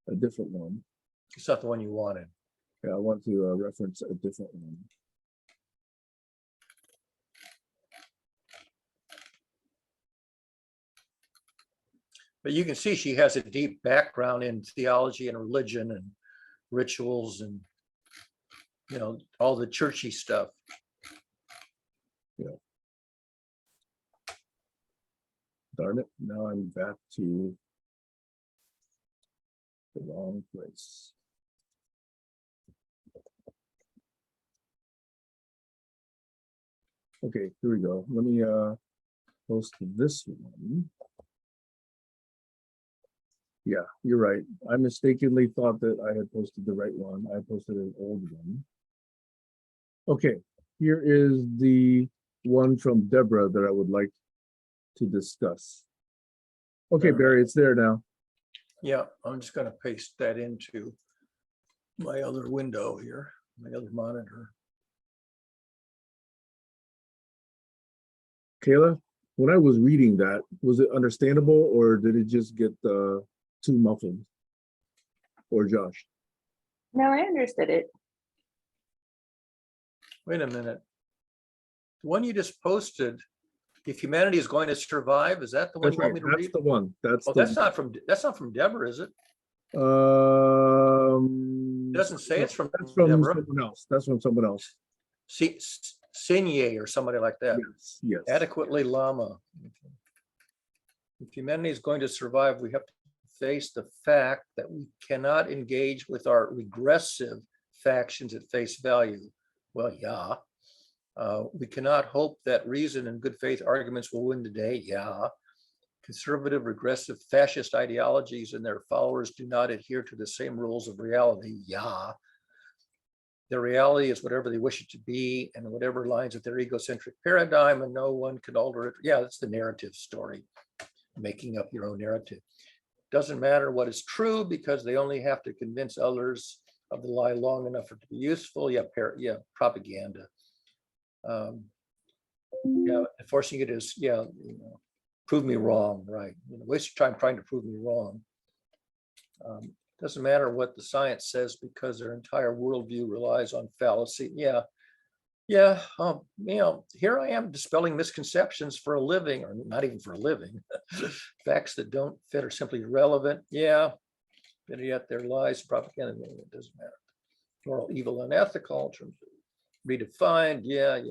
a different one. It's not the one you wanted. Yeah, I want to reference a different one. But you can see she has a deep background in theology and religion and rituals and, you know, all the churchy stuff. Yeah. Darn it. Now I'm back to the wrong place. Okay, here we go. Let me post this one. Yeah, you're right. I mistakenly thought that I had posted the right one. I posted an old one. Okay, here is the one from Deborah that I would like to discuss. Okay, Barry, it's there now. Yeah, I'm just going to paste that into my other window here, my other monitor. Kayla, when I was reading that, was it understandable or did it just get too muffled? Or Josh? No, I understood it. Wait a minute. The one you just posted, if humanity is going to survive, is that the one That's you right. want me to That's read? the one. That's Oh, the that's not from Deborah, is it? It doesn't say it's from that's from Deborah. someone else. That's from someone else. Sinye or somebody like that. Yes, yes. Adequately Llama. If humanity is going to survive, we have to face the fact that we cannot engage with our regressive factions at face value. Well, yeah. We cannot hope that reason and good faith arguments will win today. Yeah. Conservative, regressive, fascist ideologies and their followers do not adhere to the same rules of reality. Yeah. Their reality is whatever they wish it to be and whatever lines of their egocentric paradigm, and no one can alter it. Yeah, that's the narrative story, making up your own narrative. Doesn't matter what is true because they only have to convince others of the lie long enough for it to be useful. Yeah, propaganda. Yeah, enforcing it is, yeah, you know, prove me wrong, right? You know, waste your time trying to prove me wrong. Doesn't matter what the science says because their entire worldview relies on fallacy. Yeah, you know, here I am dispelling misconceptions for a living, or not even for a living. Facts that don't fit are simply irrelevant. Yeah, but yet their lies, propaganda, it doesn't matter. Moral, evil, unethical, in terms of redefined. Yeah.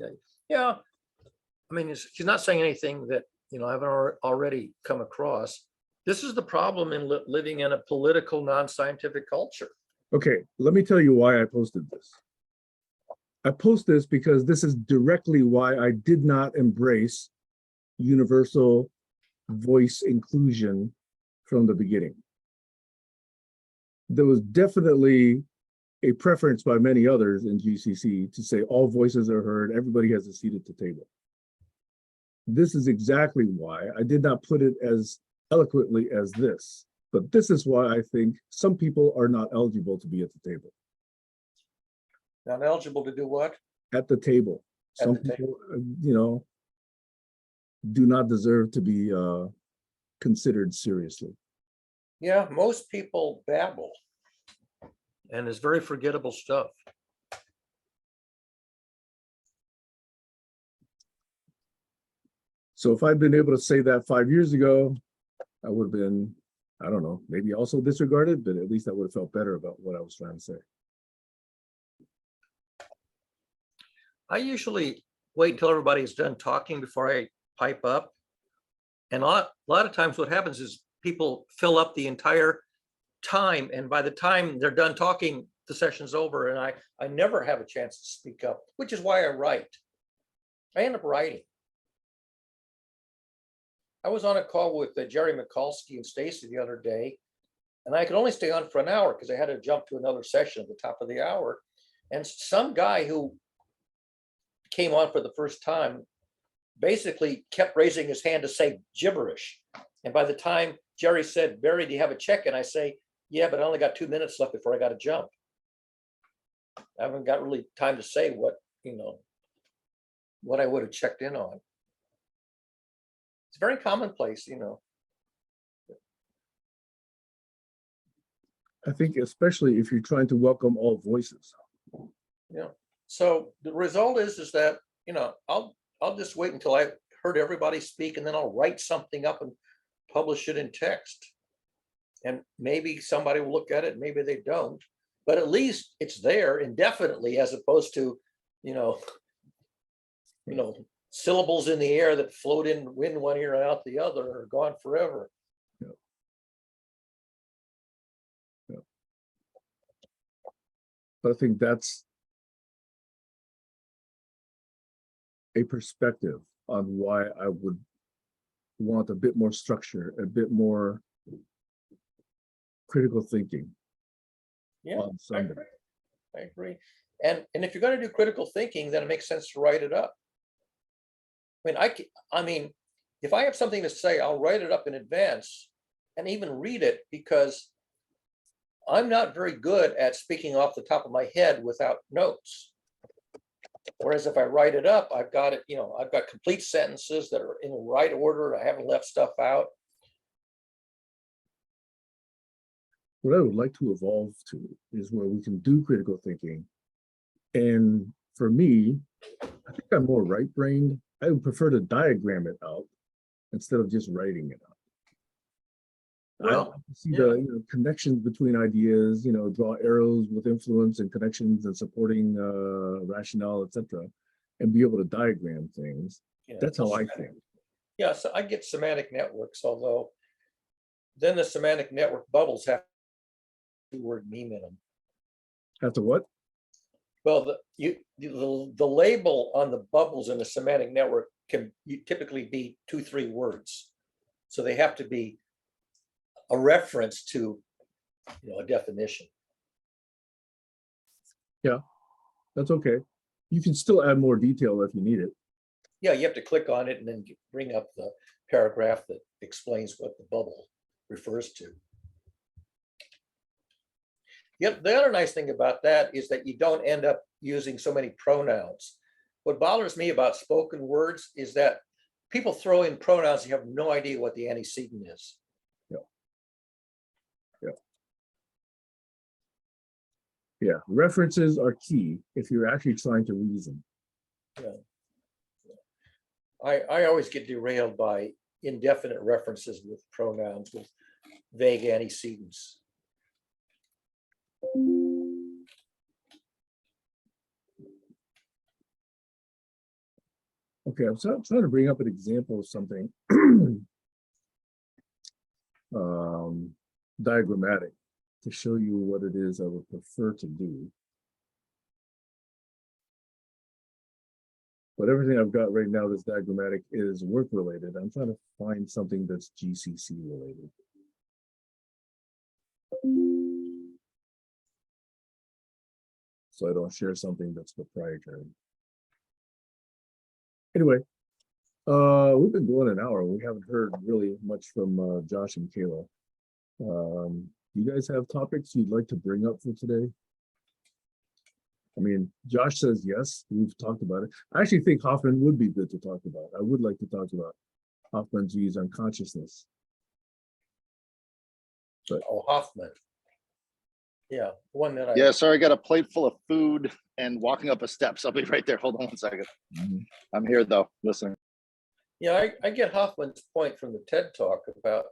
I mean, she's not saying anything that, you know, I haven't already come across. This is the problem in living in a political, non-scientific culture. Okay, let me tell you why I posted this. I post this because this is directly why I did not embrace universal voice inclusion from the beginning. There was definitely a preference by many others in GCC to say all voices are heard, everybody has a seat at the table. This is exactly why I did not put it as eloquently as this, but this is why I think some people are not eligible to be at the table. Not eligible to do what? At the table. Some people, you know, do not deserve to be considered seriously. Yeah, most people babble. And it's very forgettable stuff. So if I'd been able to say that 5 years ago, I would have been, I don't know, maybe also disregarded, but at least I would have felt better about what I was trying to say. I usually wait until everybody's done talking before I pipe up. And a lot of times what happens is people fill up the entire time, and by the time they're done talking, the session's over, and I never have a chance to speak up, which is why I write. I end up writing. I was on a call with Jerry Mikulski and Stacy the other day, and I could only stay on for an hour because I had to jump to another session at the top of the hour. And some guy who came on for the first time basically kept raising his hand to say gibberish. And by the time Jerry said, "Barry, do you have a check?" And I say, "Yeah, but I only got 2 minutes left before I got to jump." I haven't got really time to say what, you know, what I would have checked in on. It's very commonplace, you know. I think especially if you're trying to welcome all voices. Yeah. So the result is that, you know, I'll just wait until I heard everybody speak, and then I'll write something up and publish it in text. And maybe somebody will look at it, maybe they don't, but at least it's there indefinitely, as opposed to, you know, syllables in the air that float in one ear and out the other are gone forever. Yeah. Yeah. But I think that's a perspective on why I would want a bit more structure, a bit more critical thinking. Yeah, on Sunday. I agree. And if you're going to do critical thinking, then it makes sense to write it up. I mean, if I have something to say, I'll write it up in advance and even read it, because I'm not very good at speaking off the top of my head without notes. Whereas if I write it up, I've got it, you know, I've got complete sentences that are in the right order. I haven't left stuff out. What I would like to evolve to is where we can do critical thinking. And for me, I think I'm more right-brained. I would prefer to diagram it out instead of just writing it out. Well, I like to see the connections between ideas, draw arrows with influence and connections and supporting rationale, etc., and be able to diagram things. yeah, That's how I think. Yeah, so I get semantic networks, although then the semantic network bubbles have the word meme in them. After what? Well, the label on the bubbles in a semantic network can typically be 2-3 words. So they have to be a reference to, a definition. Yeah, that's okay. You can still add more detail if you need it. Yeah, you have to click on it and then bring up the paragraph that explains what the bubble refers to. Yep, the other nice thing about that is that you don't end up using so many pronouns. What bothers me about spoken words is that people throw in pronouns, you have no idea what the antecedent is. Yeah, references are key if you're actually trying to reason. Yeah. I always get derailed by indefinite references with pronouns with vague antecedents. Okay, I'm trying to bring up an example of something diagrammatic to show you what it is I would prefer to do. but everything I've got right now that's diagrammatic is work related. I'm trying to find something that's GCC related. So I don't share something that's proprietary. Anyway, we've been going an hour. We haven't heard really much from Josh and Kayla. You guys have topics you'd like to bring up for today? I mean, Josh says yes, we've talked about it. I actually think Hoffman would be good to talk about. I would like to talk about Hoffman's views on consciousness. But Oh, Hoffman. Yeah, one that I. Yeah, sorry, I got a plate full of food and walking up a steps. I'll be right there. Hold on one second. I'm here though, listening. Yeah, I get Hoffman's point from the TED Talk about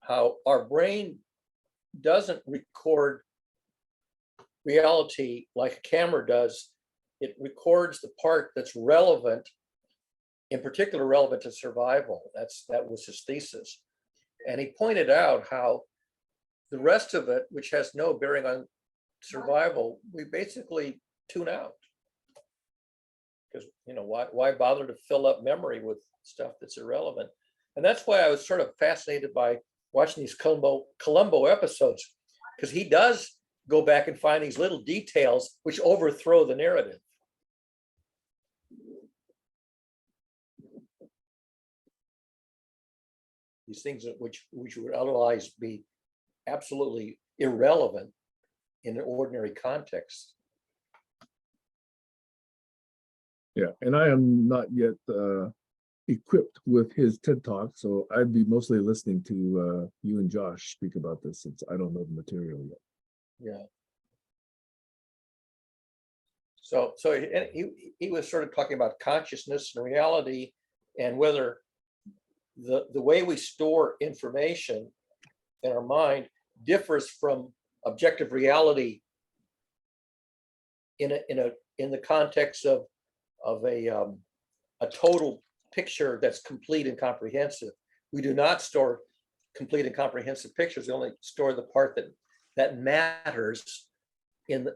how our brain doesn't record reality like a camera does. It records the part that's relevant, in particular relevant to survival. That was his thesis. And he pointed out how the rest of it, which has no bearing on survival, we basically tune out. Because, you know, why bother to fill up memory with stuff that's irrelevant? And that's why I was sort of fascinated by watching these Columbo episodes, because he does go back and find these little details which overthrow the narrative. These things which would otherwise be absolutely irrelevant in an ordinary context. yeah, and I am not yet equipped with his TED Talk, so I'd be mostly listening to you and Josh speak about this since I don't know the material yet. Yeah. So he was sort of talking about consciousness and reality, and whether the way we store information in our mind differs from objective reality in the context of a total picture that's complete and comprehensive. We do not store complete and comprehensive pictures. We only store the part that matters in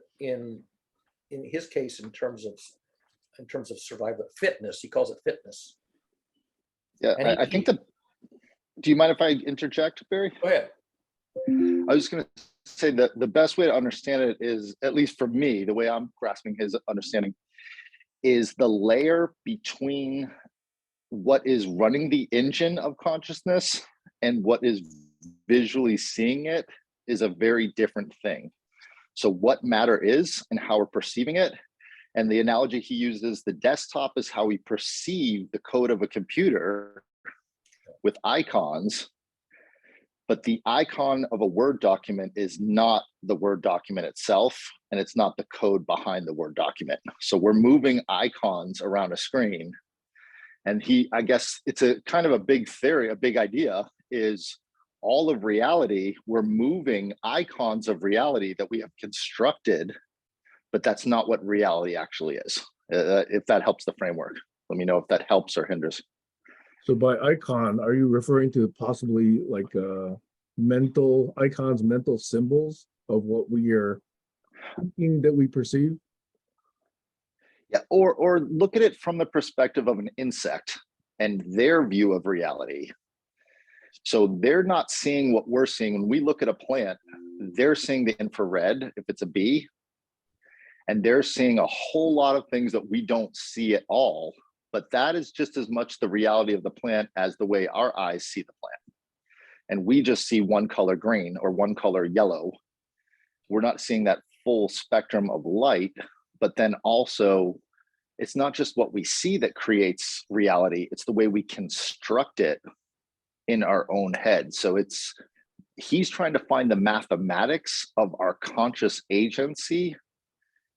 his case in terms of survival fitness. He calls it fitness. Yeah, I think that. Do you mind if I interject, Barry? Go ahead. I was going to say that the best way to understand it is, at least for me, the way I'm grasping his understanding, is the layer between what is running the engine of consciousness and what is visually seeing it is a very different thing. So what matter is and how we're perceiving it. And the analogy he uses, the desktop is how we perceive the code of a computer with icons, but the icon of a Word document is not the Word document itself, and it's not the code behind the Word document. So we're moving icons around a screen. And I guess it's a kind of a big theory, a big idea is all of reality, we're moving icons of reality that we have constructed, but that's not what reality actually is. If that helps the framework, let me know if that helps or hinders. So by icon, are you referring to possibly like mental icons, mental symbols of what we are thinking that we perceive? Yeah, or look at it from the perspective of an insect and their view of reality. So they're not seeing what we're seeing. When we look at a plant, they're seeing the infrared, if it's a bee, and they're seeing a whole lot of things that we don't see at all. But that is just as much the reality of the plant as the way our eyes see the plant. And we just see one color green or one color yellow. We're not seeing that full spectrum of light, but then also it's not just what we see that creates reality, it's the way we construct it in our own head. So he's trying to find the mathematics of our conscious agency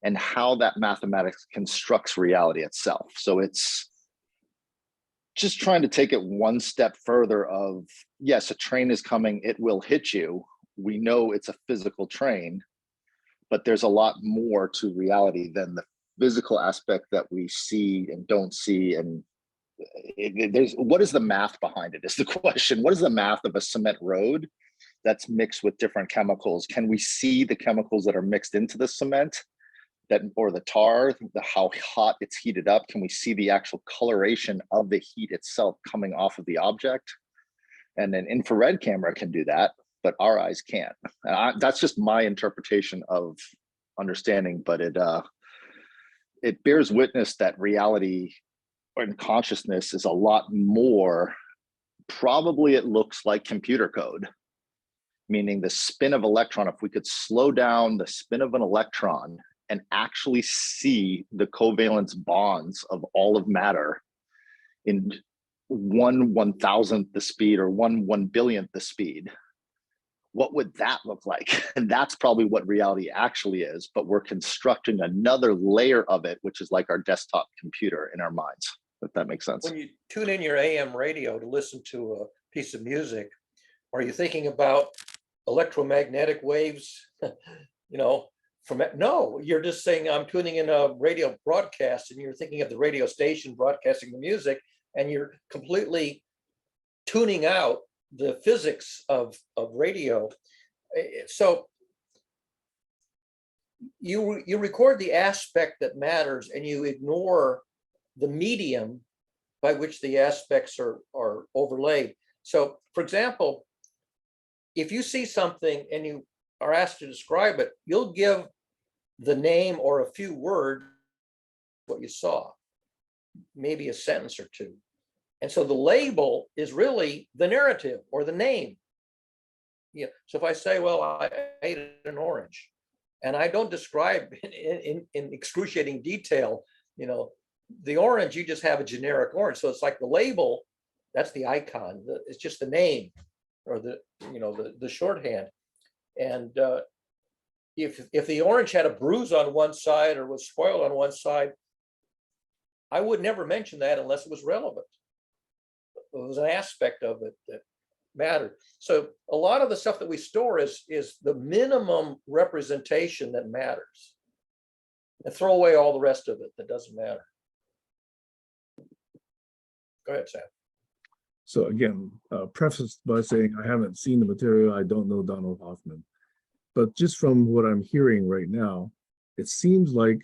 and how that mathematics constructs reality itself. So it's just trying to take it one step further of, yes, a train is coming, it will hit you. We know it's a physical train, but there's a lot more to reality than the physical aspect that we see and don't see. And what is the math behind it is the question. What is the math of a cement road that's mixed with different chemicals? Can we see the chemicals that are mixed into the cement? that, or the tar, how hot it's heated up? Can we see the actual coloration of the heat itself coming off of the object? And an infrared camera can do that, but our eyes can't. And that's just my interpretation of understanding, but it bears witness that reality and consciousness is a lot more. Probably it looks like computer code, meaning the spin of electron. If we could slow down the spin of an electron and actually see the covalence bonds of all of matter in 1/1000th the speed or 1/1 billionth the speed, what would that look like? And that's probably what reality actually is, but we're constructing another layer of it, which is like our desktop computer in our minds, if that makes sense. When you tune in your AM radio to listen to a piece of music, are you thinking about electromagnetic waves? No, you're just saying I'm tuning in a radio broadcast, and you're thinking of the radio station broadcasting the music, and you're completely tuning out the physics of radio. So you record the aspect that matters, and you ignore the medium by which the aspects are overlaid. So, for example, if you see something and you are asked to describe it, you'll give the name or a few words what you saw, maybe a sentence or two. And so the label is really the narrative or the name. Yeah. So if I say, well, I ate an orange, and I don't describe in excruciating detail, the orange, you just have a generic orange. So it's like the label, that's the icon. It's just the name or the shorthand. And if the orange had a bruise on one side or was spoiled on one side, I would never mention that unless it was relevant. It was an aspect of it that mattered. So a lot of the stuff that we store is the minimum representation that matters, and throw away all the rest of it that doesn't matter. Go ahead, Sam. So again, prefaced by saying I haven't seen the material, I don't know Donald Hoffman. But just from what I'm hearing right now, it seems like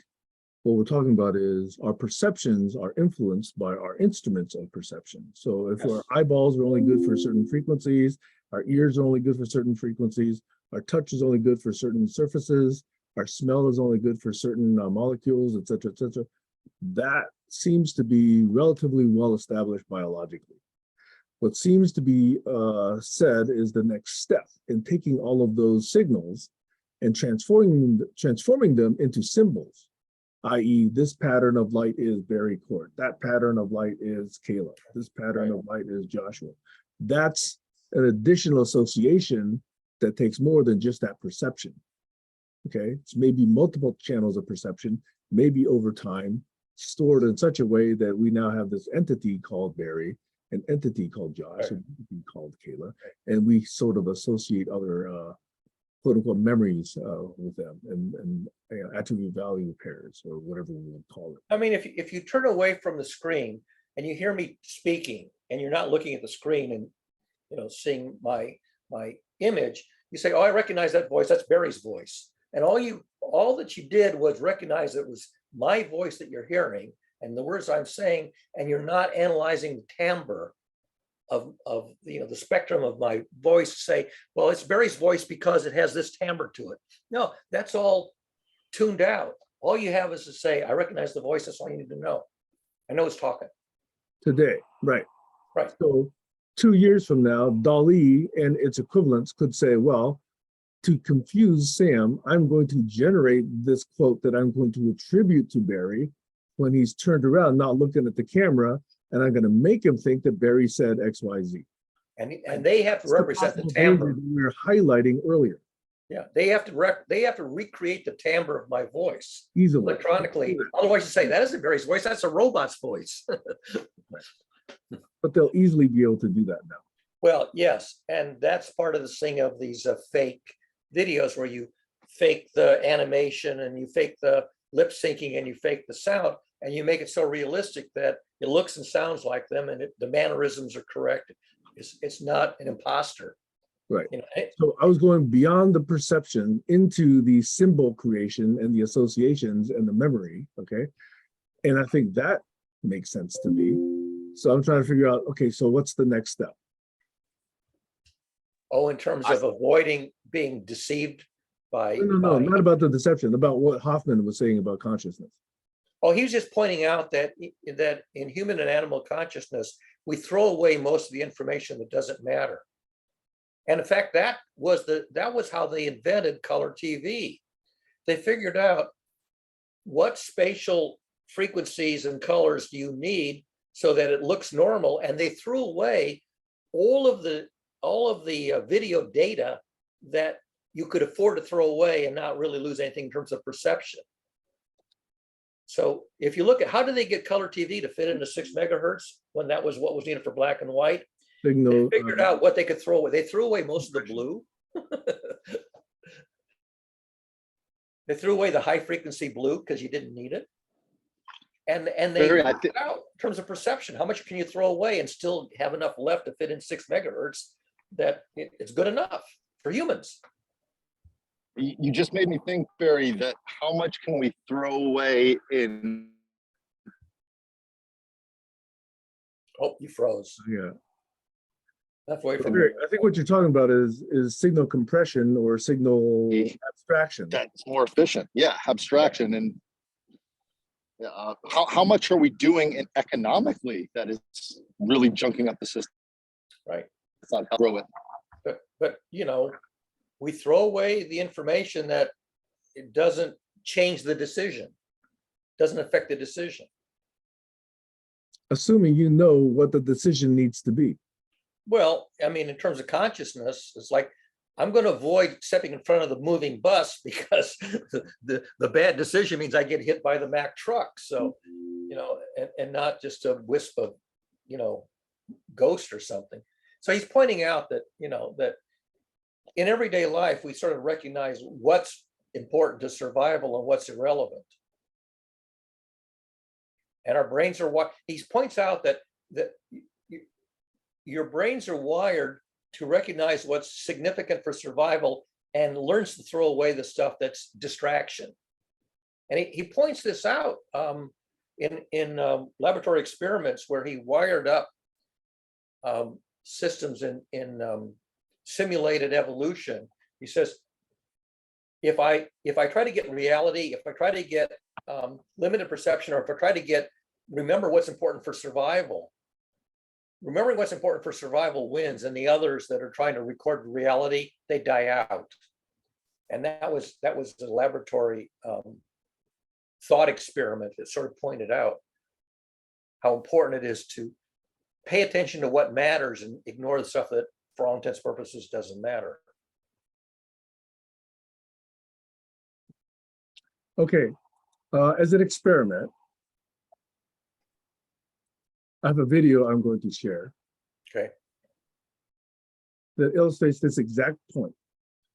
what we're talking about is our perceptions are influenced by our instruments of perception. So if our eyeballs are only good for certain frequencies, our ears are only good for certain frequencies, our touch is only good for certain surfaces, our smell is only good for certain molecules, et cetera, that seems to be relatively well established biologically. What seems to be said is the next step in taking all of those signals and transforming them into symbols, i.e. this pattern of light is Barry Court, that pattern of light is Kayla, this pattern of light is Joshua. That's an additional association that takes more than just that perception. Okay, it's maybe multiple channels of perception, maybe over time, stored in such a way that we now have this entity called Barry, an entity called Josh, an entity called Kayla, and we sort of associate other quote unquote memories with them and attribute value pairs or whatever we would call it. I mean, if you turn away from the screen and you hear me speaking and you're not looking at the screen and seeing my image, you say, oh, I recognize that voice, that's Barry's voice. And all that you did was recognize it was my voice that you're hearing and the words I'm saying, and you're not analyzing the timbre of the spectrum of my voice to say, well, it's Barry's voice because it has this timbre to it. No, that's all tuned out. All you have is to say, I recognize the voice. That's all you need to know. I know it's talking. Today, right. Right. So 2 years from now, DALL-E and its equivalents could say, well, to confuse Sam, I'm going to generate this quote that I'm going to attribute to Barry when he's turned around, not looking at the camera, and I'm going to make him think that Barry said X, Y, Z. And they have to represent the timbre we were highlighting earlier. Yeah, they have to recreate the timbre of my voice Easily. electronically. Otherwise, you say that isn't Barry's voice. That's a robot's voice. But they'll easily be able to do that now. Well, yes, and that's part of the thing of these fake videos where you fake the animation and you fake the lip syncing and you fake the sound and you make it so realistic that it looks and sounds like them and the mannerisms are correct. It's not an imposter. Right. You know, So I was going beyond the perception into the symbol creation and the associations and the memory. Okay. And I think that makes sense to me. So I'm trying to figure out, okay, so what's the next step? oh, in terms of avoiding being deceived by, No, not about the deception, about what Hoffman was saying about consciousness. oh, he was just pointing out that in human and animal consciousness, we throw away most of the information that doesn't matter. And in fact, that was how they invented color TV. They figured out what spatial frequencies and colors do you need so that it looks normal, and they threw away all of the video data that you could afford to throw away and not really lose anything in terms of perception. So if you look at how did they get color TV to fit into 6 megahertz when that was what was needed for black and white, Signal, they figured out what they could throw away. They threw away most of the blue. They threw away the high frequency blue because you didn't need it. And they worked it out in terms of perception. How much can you throw away and still have enough left to fit in 6 megahertz that it's good enough for humans? You just made me think, Barry, that how much can we throw away in? Oh, you froze. yeah. Halfway from I think what you're talking about is signal compression or signal abstraction. That's more efficient. Yeah, abstraction. And how much are we doing economically that is really junking up the system? right. It's not how to grow it. But you know, we throw away the information that it doesn't change the decision, doesn't affect the decision. Assuming you know what the decision needs to be. Well, I mean, in terms of consciousness, it's like I'm going to avoid stepping in front of the moving bus because the bad decision means I get hit by the Mack truck. So, you know, and not just a wisp of, you know, ghost or something. So he's pointing out that, you know, that in everyday life, we sort of recognize what's important to survival and what's irrelevant. And our brains are what he points out that your brains are wired to recognize what's significant for survival and learns to throw away the stuff that's distraction. And he points this out in laboratory experiments where he wired up systems in simulated evolution. He says, if I try to get reality, if I try to get limited perception, or if I try to remember what's important for survival, remembering what's important for survival wins, and the others that are trying to record reality, they die out. And that was the laboratory thought experiment that sort of pointed out how important it is to pay attention to what matters and ignore the stuff that, for all intents and purposes, doesn't matter. Okay, as an experiment, I have a video I'm going to share Okay. that illustrates this exact point.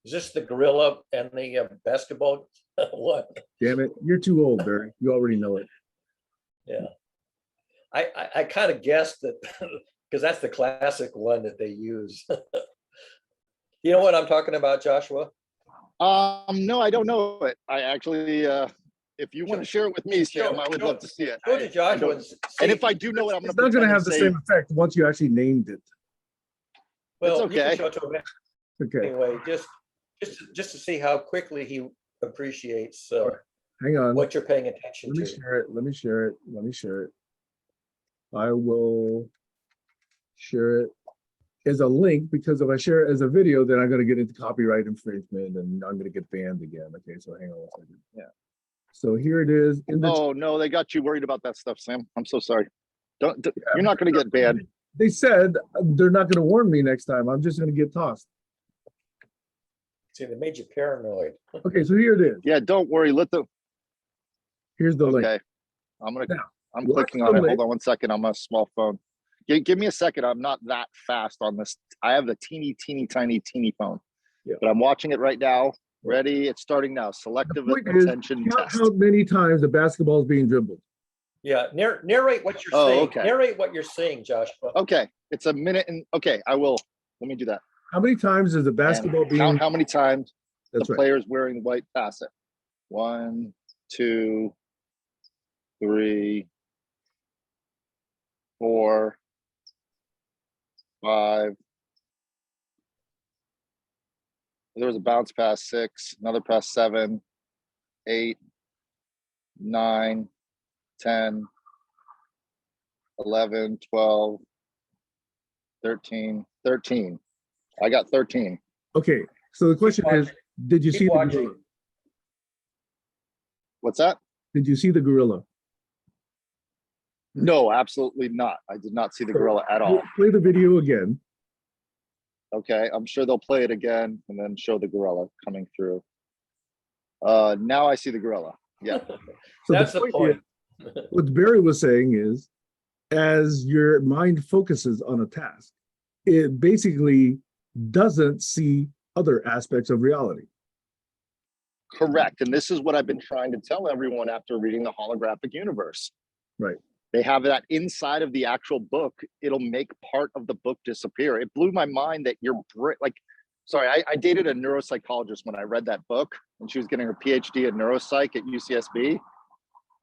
Is this the gorilla and the basketball? What? Damn it, you're too old, Barry. You already know it. Yeah. I kind of guessed that because that's the classic one that they use. You know what I'm talking about, Joshua? No, I don't know it. I actually, if you want to share it with me, Sam, I would love to see it. Go to Joshua. And if I do know it, I'm It's going not going to have the same effect once you actually named it. Well, It's you can okay. show it to him Okay, anyway, just to see how quickly he appreciates hang on. what you're paying attention Let me to. share it. Let me share it. Let me share it. I will share it as a link, because if I share it as a video, then I'm going to get into copyright infringement and I'm going to get banned again. Okay, so hang on a second. Yeah. So here it is. In the Oh no, they got you worried about that stuff, Sam. I'm so sorry. You're not going to get banned. They said they're not going to warn me next time. I'm just going to get tossed. See, they made you paranoid. Okay, so here it is. Yeah, don't worry. Here's the link. Okay. I'm watch clicking the on it. link. Hold on 1 second on my small phone. Give me a second. I'm not that fast on this. I have the teeny phone. Yeah. But I'm watching it right now. Ready? It's starting now. Selective The point is, attention count test. how many times the basketball is being dribbled. Yeah, narrate what you're Oh, saying. okay. Narrate what you're saying, Joshua. Okay. It's a minute and okay, I will. Let me do that. How many times is the basketball And count being? how many times the That's right. players wearing white pass it. 1, 2, 3, 4, 5. There was a bounce pass 6, another pass 7, 8, 9, 10, 11, 12, 13, 13. I got 13. Okay, so the question is, watching. did you Keep see the watching. gorilla? What's that? Did you see the gorilla? No, absolutely not. I did not see the gorilla at all. Play the video again. Okay, I'm sure they'll play it again and then show the gorilla coming through. Now I see the gorilla. Yeah. So That's the point. What Barry was saying is, as your mind focuses on a task, it basically doesn't see other aspects of reality. Correct. And this is what I've been trying to tell everyone after reading the holographic universe. Right. They have that inside of the actual book. It'll make part of the book disappear. It blew my mind that your brain, like, sorry, I dated a neuropsychologist when I read that book, and she was getting her PhD in neuropsych at UCSB.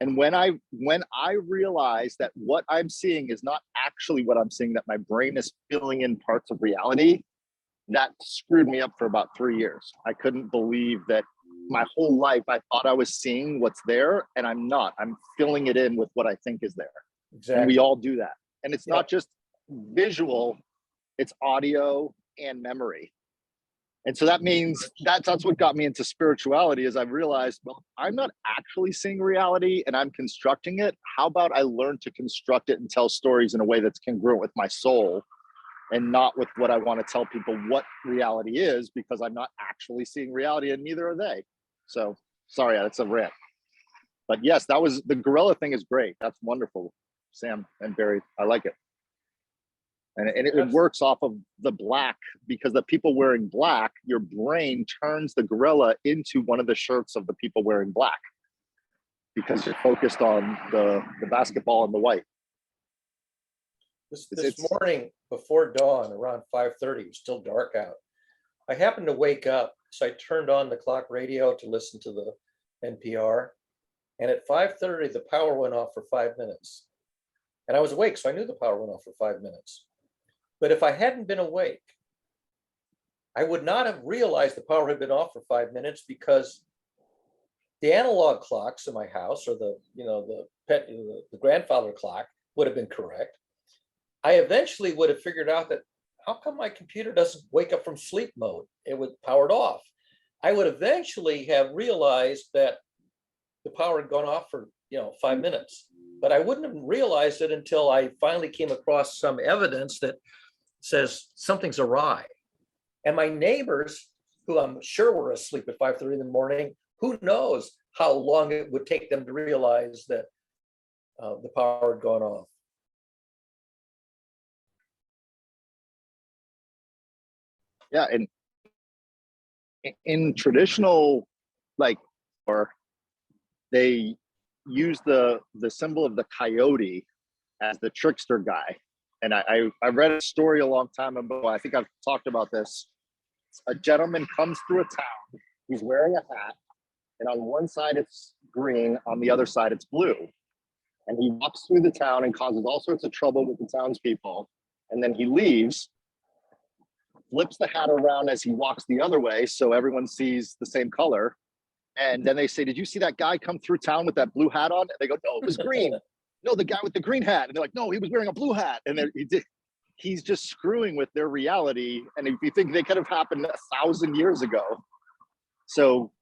And when I realized that what I'm seeing is not actually what I'm seeing, that my brain is filling in parts of reality, that screwed me up for about 3 years. I couldn't believe that my whole life I thought I was seeing what's there, and I'm not. I'm filling it in with what I think is there. Exactly. And we all do that. And it's Yeah. not just visual, it's audio and memory. And so that means that's what got me into spirituality, is I realized, well, I'm not actually seeing reality and I'm constructing it. How about I learn to construct it and tell stories in a way that's congruent with my soul and not with what I want to tell people what reality is, because I'm not actually seeing reality and neither are they. So sorry, that's a rant. But yes, that was, the gorilla thing is great. That's wonderful, Sam and Barry. I like it. And it works off of the black, because the people wearing black, your brain turns the gorilla into one of the shirts of the people wearing black, because you're focused on the basketball and the white. This morning before dawn, around 5:30, it was still dark out. I happened to wake up, so I turned on the clock radio to listen to the NPR. And at 5:30, the power went off for 5 minutes. And I was awake, so I knew the power went off for 5 minutes. But if I hadn't been awake, I would not have realized the power had been off for 5 minutes, because the analog clocks in my house, or the grandfather clock, would have been correct. I eventually would have figured out that, how come my computer doesn't wake up from sleep mode? It was powered off. I would eventually have realized that the power had gone off for 5 minutes, but I wouldn't have realized it until I finally came across some evidence that says something's awry. And my neighbors, who I'm sure were asleep at 5:30 in the morning, who knows how long it would take them to realize that the power had gone off. Yeah, and in traditional, like, or they use the symbol of the coyote as the trickster guy. And I read a story a long time ago. I think I've talked about this. A gentleman comes through a town. He's wearing a hat, and on one side it's green, on the other side it's blue. And he walks through the town and causes all sorts of trouble with the townspeople. And then he leaves, flips the hat around as he walks the other way, so everyone sees the same color. And then they say, "Did you see that guy come through town with that blue hat on?" And they go, "No, it was green." "No, the guy with the green hat." And they're like, "No, he was wearing a blue hat." And he's just screwing with their reality. And if you think, they could have happened 1,000 years ago. So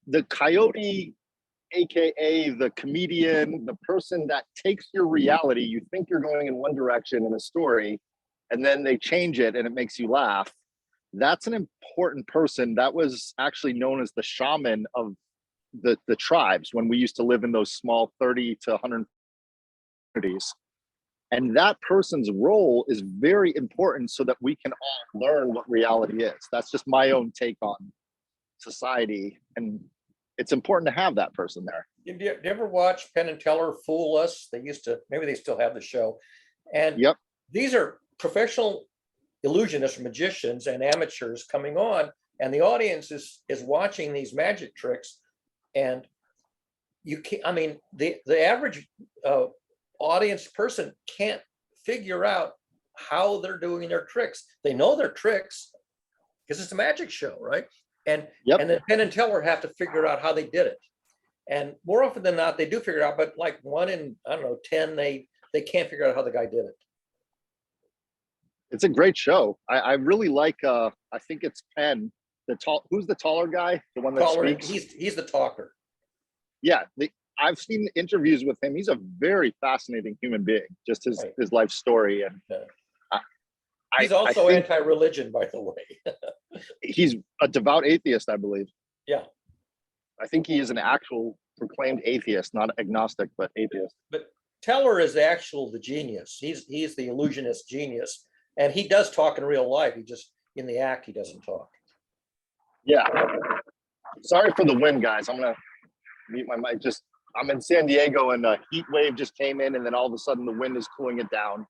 the coyote, AKA the comedian, the person that takes your reality, you think you're going in one direction in a story, and then they change it and it makes you laugh. That's an important person. That was actually known as the shaman of the tribes when we used to live in those small 30 to 100 communities. And that person's role is very important so that we can all learn what reality is. That's just my own take on society. And it's important to have that person there. Did you ever watch Penn and Teller Fool Us? They used to, maybe they still have the show. And Yep. these are professional illusionists, magicians, and amateurs coming on, and the audience is watching these magic tricks, and you can't. I mean, the average audience person can't figure out how they're doing their tricks. They know their tricks because it's a magic show, right? And and then Penn and Teller have to figure out how they did it. And more often than not, they do figure it out, but like 1 in, I don't know, 10, they can't figure out how the guy did it. It's a great show. I really like, I think it's Penn, who's the taller guy? The one that Taller, speaks? he's the talker. Yeah, I've seen interviews with him. He's a very fascinating human being, just his life story. And he's also anti-religion, by the way. He's a devout atheist, I believe. Yeah. I think he is an actual proclaimed atheist, not agnostic, but atheist. But Teller is the genius. He's the illusionist genius. And he does talk in real life. He just, in the act, he doesn't talk. Yeah. Sorry for the wind, guys. I'm going to mute my mic. I'm in San Diego and a heat wave just came in, and then all of a sudden the wind is cooling it down.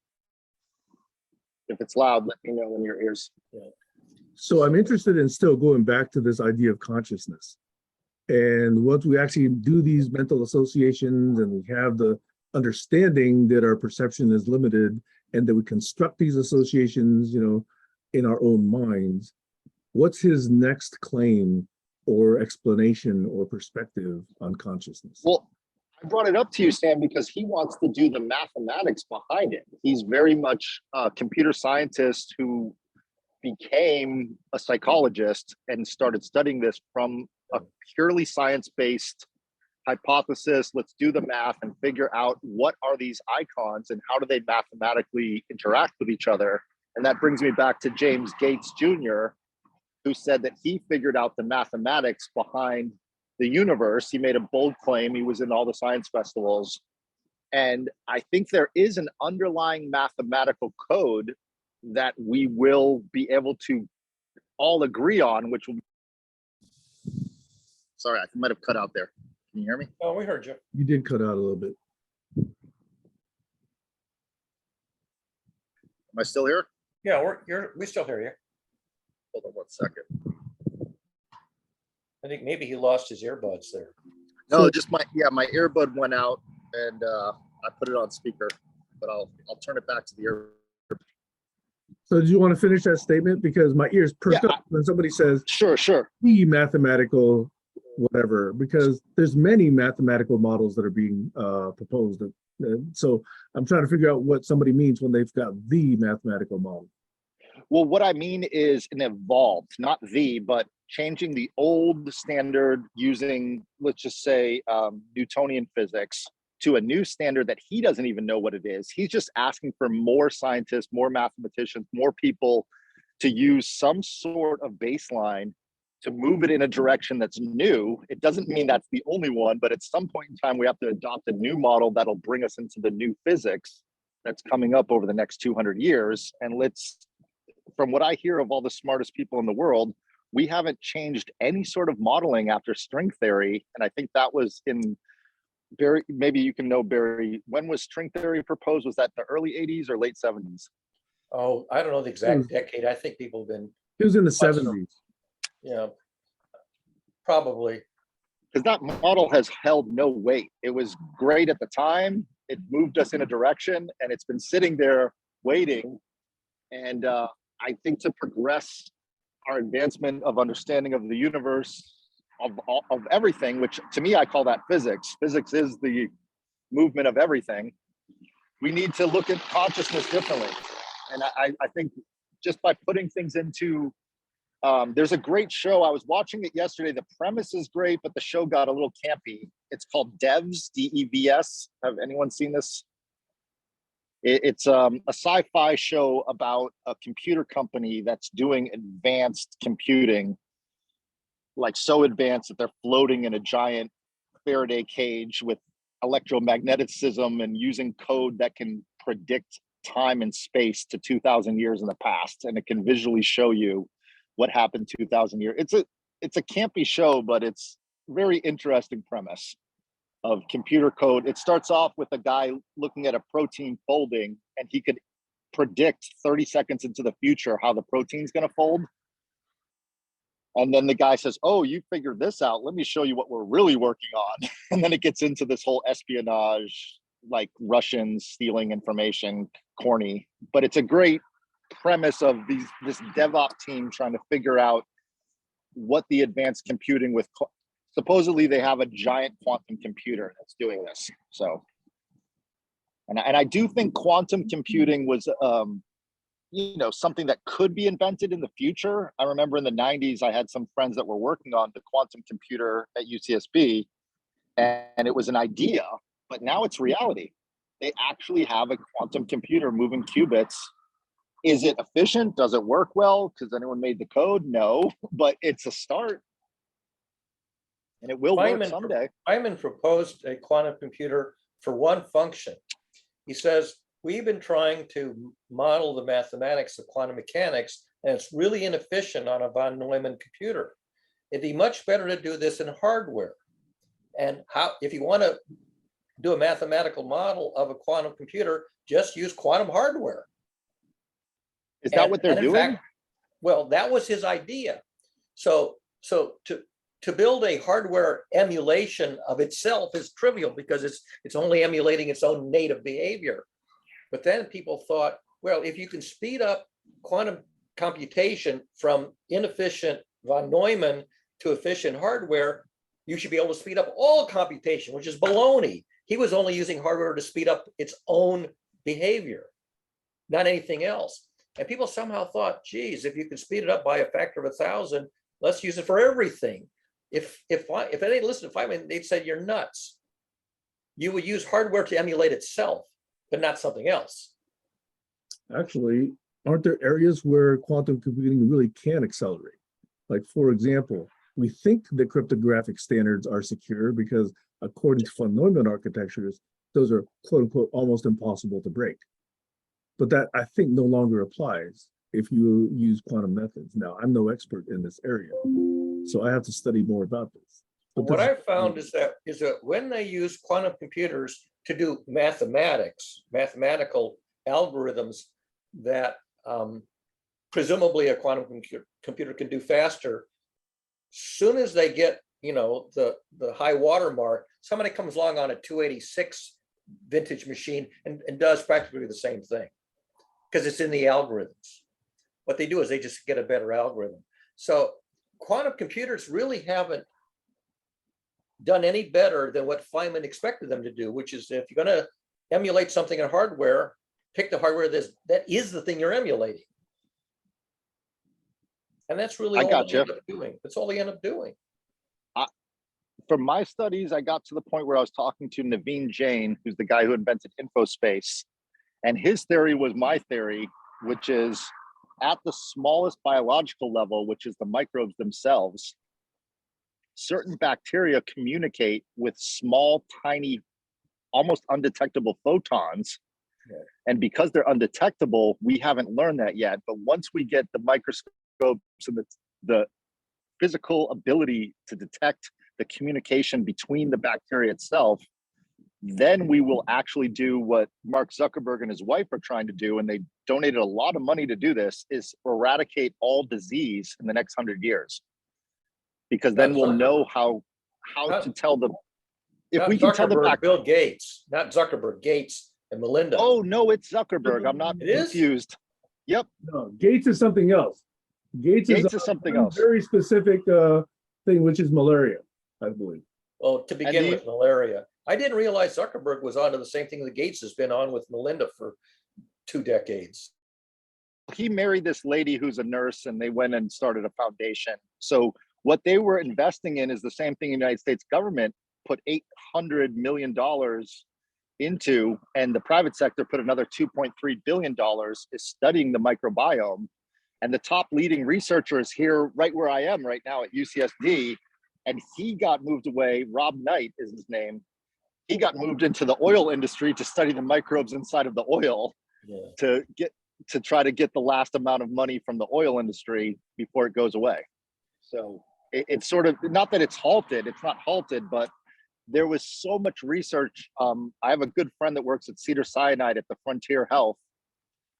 If it's loud, let me know in your ears. Yeah. So I'm interested in still going back to this idea of consciousness. And once we actually do these mental associations and we have the understanding that our perception is limited and that we construct these associations, in our own minds, what's his next claim or explanation or perspective on consciousness? Well, I brought it up to you, Sam, because he wants to do the mathematics behind it. He's very much a computer scientist who became a psychologist and started studying this from a purely science-based hypothesis. Let's do the math and figure out what are these icons and how do they mathematically interact with each other. And that brings me back to James Gates Jr., who said that he figured out the mathematics behind the universe. He made a bold claim. He was in all the science festivals. And I think there is an underlying mathematical code that we will be able to all agree on, which will be... Sorry, I might have cut out there. Can you hear me? Oh, we heard you. You did cut out a little bit. Am I still here? Yeah, we still hear you. Hold on 1 second. I think maybe he lost his earbuds there. No, just my earbud went out and I put it on speaker, but I'll turn it back to the ear. So do you want to finish that statement? Because my ears perked up when somebody says, Sure. the mathematical whatever, because there's many mathematical models that are being proposed. So I'm trying to figure out what somebody means when they've got the mathematical model. Well, what I mean is an evolved, not but changing the old standard using, let's just say, Newtonian physics to a new standard that he doesn't even know what it is. He's just asking for more scientists, more mathematicians, more people to use some sort of baseline to move it in a direction that's new. It doesn't mean that's the only one, but at some point in time, we have to adopt a new model that'll bring us into the new physics that's coming up over the next 200 years. And from what I hear of all the smartest people in the world, we haven't changed any sort of modeling after string theory. And I think that was in Barry, maybe you can know, Barry, when was string theory proposed? Was that the early 80s or late 70s? Oh, I don't know the exact decade. I think people have been... It was in the 70s. Yeah, probably. Because that model has held no weight. It was great at the time. It moved us in a direction and it's been sitting there waiting. And I think to progress our advancement of understanding of the universe, of everything, which to me, I call that physics. Physics is the movement of everything. We need to look at consciousness differently. And I think just by putting things into, there's a great show. I was watching it yesterday. The premise is great, but the show got a little campy. It's called Devs, D-E-V-S. Have anyone seen this? It's a sci-fi show about a computer company that's doing advanced computing, like so advanced that they're floating in a giant Faraday cage with electromagneticism and using code that can predict time and space to 2,000 years in the past. And it can visually show you what happened 2,000 years. It's a campy show, but it's very interesting premise of computer code. It starts off with a guy looking at a protein folding, and he could predict 30 seconds into the future how the protein's going to fold. And then the guy says, oh, you figured this out. Let me show you what we're really working on. And then it gets into this whole espionage, like Russians stealing information, corny. But it's a great premise of this DevOps team trying to figure out what the advanced computing with, supposedly they have a giant quantum computer that's doing this. So, and I do think quantum computing was, something that could be invented in the future. I remember in the 90s, I had some friends that were working on the quantum computer at UCSB, and it was an idea, but now it's reality. They actually have a quantum computer moving qubits. Is it efficient? Does it work well? Because anyone made the code? No, but it's a start. And it will work someday. Feynman proposed a quantum computer for one function. He says, we've been trying to model the mathematics of quantum mechanics, and it's really inefficient on a von Neumann computer. It'd be much better to do this in hardware. And if you want to do a mathematical model of a quantum computer, just use quantum hardware. Is that what they're doing? Fact, well, that was his idea. So to build a hardware emulation of itself is trivial because it's only emulating its own native behavior. But then people thought, well, if you can speed up quantum computation from inefficient von Neumann to efficient hardware, you should be able to speed up all computation, which is baloney. He was only using hardware to speed up its own behavior, not anything else. And people somehow thought, geez, if you can speed it up by a factor of 1,000, let's use it for everything. If they didn't listen to Feynman, they'd said you're nuts. You would use hardware to emulate itself, but not something else. Actually, aren't there areas where quantum computing really can accelerate? Like, for example, we think the cryptographic standards are secure because according to von Neumann architectures, those are quote unquote almost impossible to break. But that I think no longer applies if you use quantum methods. Now, I'm no expert in this area, so I have to study more about this. But what I found is that when they use quantum computers to do mathematical algorithms that presumably a quantum computer can do faster, soon as they get the high water mark, somebody comes along on a 286 vintage machine and does practically the same thing because it's in the algorithms. What they do is they just get a better algorithm. So quantum computers really haven't done any better than what Feynman expected them to do, which is if you're going to emulate something in hardware, pick the hardware that is the thing you're emulating. And that's really all they end up doing. That's all they end up doing. From my studies, I got to the point where I was talking to Naveen Jain, who's the guy who invented InfoSpace. And his theory was my theory, which is at the smallest biological level, which is the microbes themselves, certain bacteria communicate with small, tiny, almost undetectable photons. Yeah. And because they're undetectable, we haven't learned that yet. But once we get the microscopes and the physical ability to detect the communication between the bacteria itself, then we will actually do what Mark Zuckerberg and his wife are trying to do, and they donated a lot of money to do this, is eradicate all disease in the next 100 years. Because then we'll know how to tell them. If we can tell the Bill Gates, not Zuckerberg, Gates and Melinda. Oh no, it's Zuckerberg. I'm not confused. Yep. No, Gates is something else. Gates is something else. Very specific thing, which is malaria, I believe. Well, to begin with malaria. I didn't realize Zuckerberg was onto the same thing that Gates has been on with Melinda for 2 decades. He married this lady who's a nurse, and they went and started a foundation. So what they were investing in is the same thing the United States government put $800 million into, and the private sector put another $2.3 billion, is studying the microbiome. And the top leading researcher is here right where I am right now at UCSD. And he got moved away. Rob Knight is his name. He got moved into the oil industry to study the microbes inside of the oil, to try to get the last amount of money from the oil industry before it goes away. So it's sort of, not that it's halted, it's not halted, but there was so much research. I have a good friend that works at Cedar-Sinai at the Frontier Health,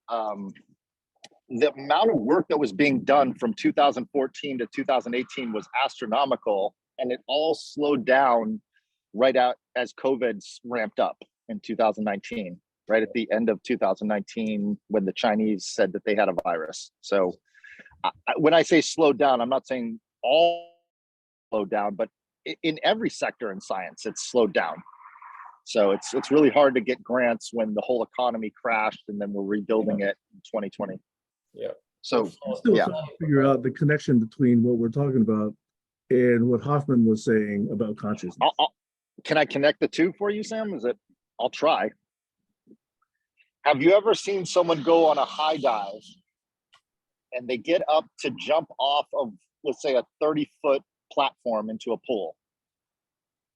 the amount of work that was being done from 2014 to 2018 was astronomical, and it all slowed down right out as COVID ramped up in 2019, right at the end of 2019, when the Chinese said that they had a virus. So when I say slowed down, I'm not saying all slowed down, but in every sector in science, it's slowed down. So it's really hard to get grants when the whole economy crashed and then we're rebuilding it in 2020. Yeah. So I'm still yeah. trying to figure out the connection between what we're talking about and what Hoffman was saying about consciousness. Can I connect the two for you, Sam? I'll try. Have you ever seen someone go on a high dive and they get up to jump off of, let's say, a 30-foot platform into a pool,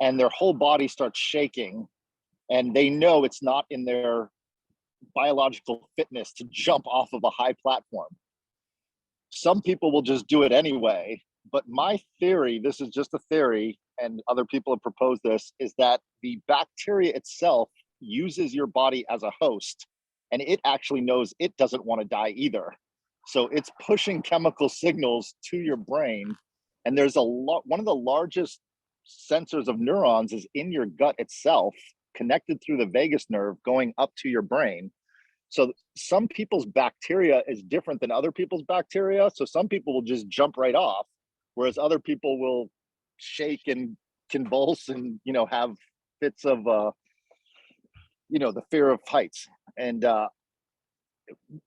and their whole body starts shaking, and they know it's not in their biological fitness to jump off of a high platform? Some people will just do it anyway. But my theory, this is just a theory, and other people have proposed this, is that the bacteria itself uses your body as a host, and it actually knows it doesn't want to die either. So it's pushing chemical signals to your brain. And there's one of the largest sensors of neurons is in your gut itself, connected through the vagus nerve going up to your brain. So some people's bacteria is different than other people's bacteria. So some people will just jump right off, whereas other people will shake and convulse and, have fits of, the fear of heights. And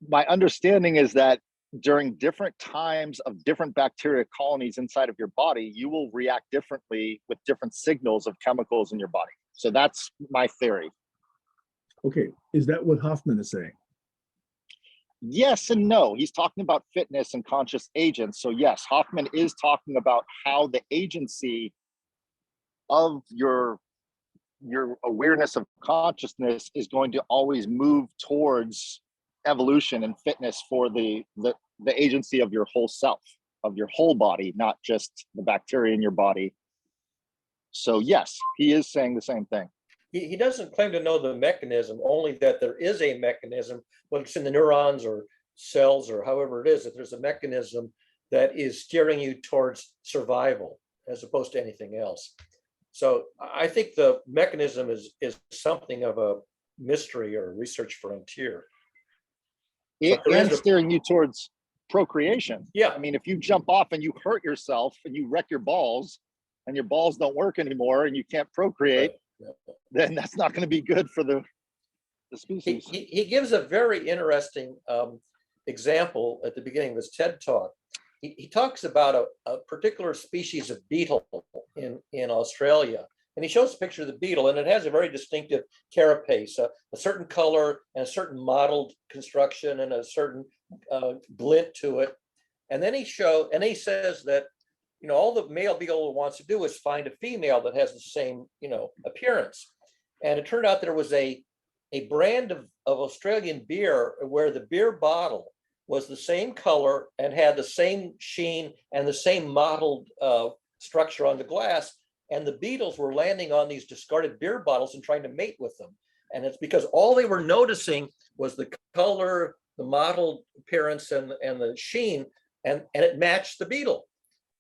my understanding is that during different times of different bacteria colonies inside of your body, you will react differently with different signals of chemicals in your body. So that's my theory. Okay, is that what Hoffman is saying? Yes and no. He's talking about fitness and conscious agents. So yes, Hoffman is talking about how the agency of your awareness of consciousness is going to always move towards evolution and fitness for the agency of your whole self, of your whole body, not just the bacteria in your body. So yes, he is saying the same thing. He doesn't claim to know the mechanism, only that there is a mechanism, whether it's in the neurons or cells or however it is, that there's a mechanism that is steering you towards survival as opposed to anything else. So I think the mechanism is something of a mystery or a research frontier. And steering you towards procreation. Yeah. I mean, if you jump off and you hurt yourself and you wreck your balls and your balls don't work anymore and you can't procreate, then that's not going to be good for the species. He gives a very interesting example at the beginning of his TED Talk. He talks about a particular species of beetle in Australia. And he shows a picture of the beetle, and it has a very distinctive carapace, a certain color and a certain mottled construction and a certain glint to it. And then he says that, all the male beetle wants to do is find a female that has the same, appearance. And it turned out there was a brand of Australian beer where the beer bottle was the same color and had the same sheen and the same mottled structure on the glass. And the beetles were landing on these discarded beer bottles and trying to mate with them. And it's because all they were noticing was the color, the mottled appearance, and the sheen, and it matched the beetle.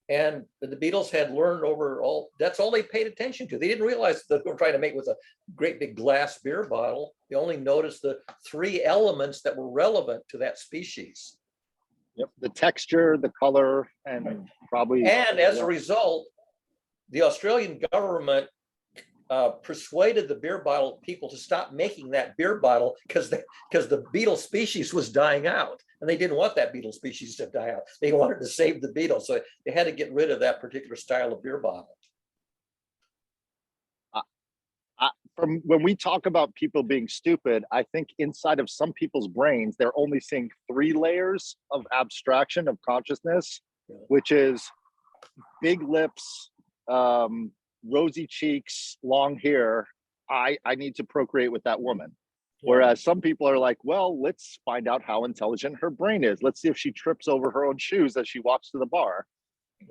And the beetles had learned that's all they paid attention to. They didn't realize that they were trying to mate with a great big glass beer bottle. They only noticed the 3 elements that were relevant to that species. Yep, the texture, the color, and probably. And as a result, the Australian government persuaded the beer bottle people to stop making that beer bottle because the beetle species was dying out, and they didn't want that beetle species to die out. They wanted to save the beetle, so they had to get rid of that particular style of beer bottle. From when we talk about people being stupid, I think inside of some people's brains, they're only seeing 3 layers of abstraction of consciousness, which is big lips, rosy cheeks, long hair. I need to procreate with that woman. Whereas some people are like, well, let's find out how intelligent her brain is. Let's see if she trips over her own shoes as she walks to the bar.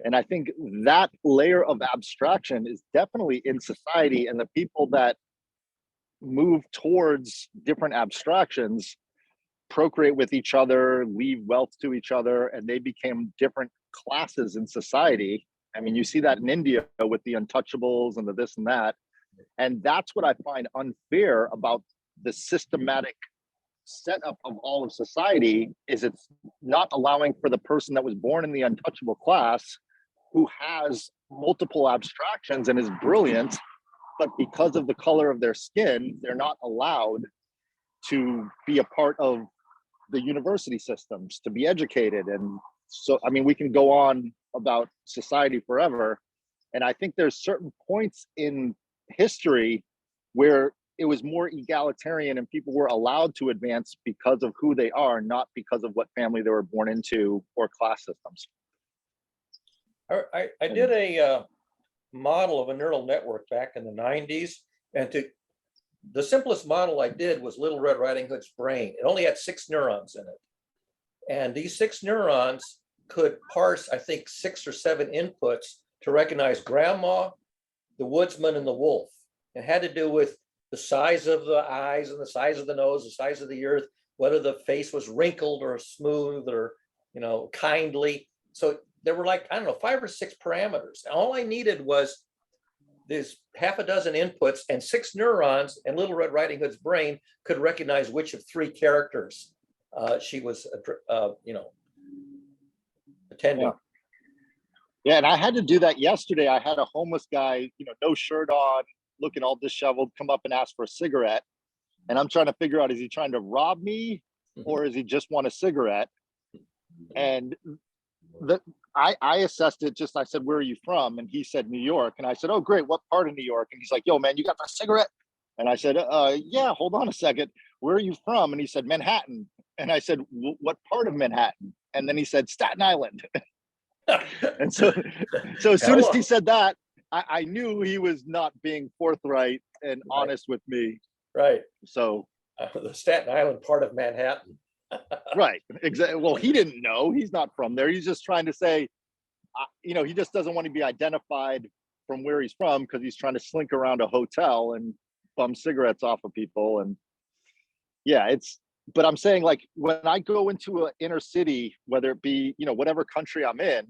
And I think that layer of abstraction is definitely in society, and the people that move towards different abstractions procreate with each other, leave wealth to each other, and they became different classes in society. I mean, you see that in India with the untouchables and the this and that. And that's what I find unfair about the systematic setup of all of society, is it's not allowing for the person that was born in the untouchable class, who has multiple abstractions and is brilliant, but because of the color of their skin, they're not allowed to be a part of the university systems, to be educated. And so, I mean, we can go on about society forever. And I think there's certain points in history where it was more egalitarian and people were allowed to advance because of who they are, not because of what family they were born into or class systems. I did a model of a neural network back in the 90s, and the simplest model I did was Little Red Riding Hood's brain. It only had 6 neurons in it. And these 6 neurons could parse, I think, 6 or 7 inputs to recognize grandma, the woodsman, and the wolf. It had to do with the size of the eyes and the size of the nose, the size of the earth, whether the face was wrinkled or smooth or, kindly. So there were like, I don't know, 5 or 6 parameters. And all I needed was this half a dozen inputs, and 6 neurons, and Little Red Riding Hood's brain could recognize which of 3 characters she was, attending. Yeah, and I had to do that yesterday. I had a homeless guy, no shirt on, looking all disheveled, come up and ask for a cigarette. And I'm trying to figure out, is he trying to rob me or is he just want a cigarette? And I assessed it just, I said, where are you from? And he said, New York. And I said, oh, great. What part of New York? And he's like, yo, man, you got that cigarette? And I said, yeah, hold on a second. Where are you from? And he said, Manhattan. And I said, what part of Manhattan? And then he said, Staten Island. And so as soon as he said that, I knew he was not being forthright and honest with me. Right. So the Staten Island part of Manhattan. Right. Exactly. Well, he didn't know. He's not from there. He's just trying to say, he just doesn't want to be identified from where he's from, because he's trying to slink around a hotel and bum cigarettes off of people. And yeah, but I'm saying, like, when I go into an inner city, whether it be, whatever country I'm in,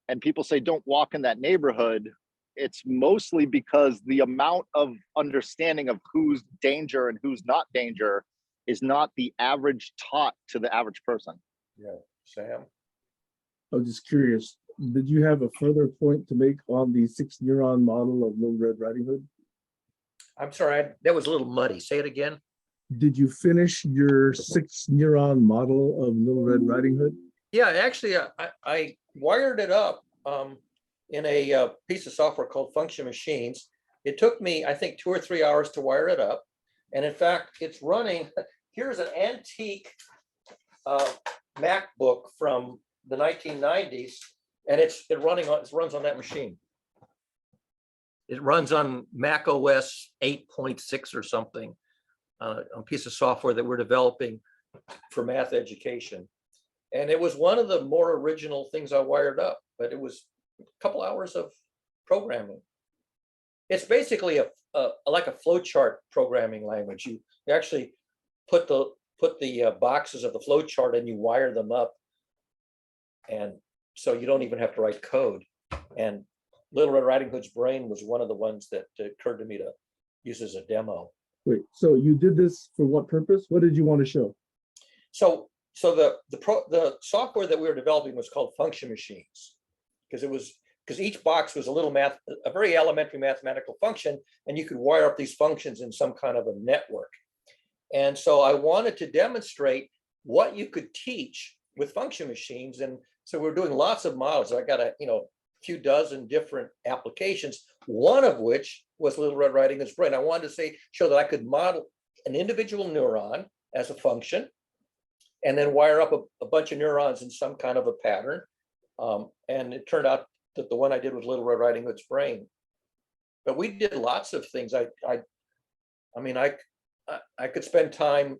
and people say, don't walk in that neighborhood, it's mostly because the amount of understanding of who's danger and who's not danger is not the average taught to the average person. Yeah, Sam? I was just curious, did you have a further point to make on the 6 neuron model of Little Red Riding Hood? I'm sorry, that was a little muddy. Say it again. Did you finish your 6 neuron model of Little Red Riding Hood? Yeah, actually, I wired it up in a piece of software called Function Machines. It took me, I think, 2 or 3 hours to wire it up. And in fact, it's running, here's an antique MacBook from the 1990s, and it runs on that machine. It runs on Mac OS 8.6 or something, a piece of software that we're developing for math education. And it was one of the more original things I wired up, but it was a couple hours of programming. It's basically like a flowchart programming language. You actually put the boxes of the flowchart and you wire them up, and so you don't even have to write code. And Little Red Riding Hood's brain was one of the ones that occurred to me to use as a demo. Wait, so you did this for what purpose? What did you want to show? So the software that we were developing was called Function Machines, because each box was a very elementary mathematical function, and you could wire up these functions in some kind of a network. And so I wanted to demonstrate what you could teach with function machines. And so we're doing lots of models. I got a few dozen different applications, one of which was Little Red Riding Hood's brain. I wanted to show that I could model an individual neuron as a function, and then wire up a bunch of neurons in some kind of a pattern. And it turned out that the one I did was Little Red Riding Hood's brain. But we did lots of things. I could spend time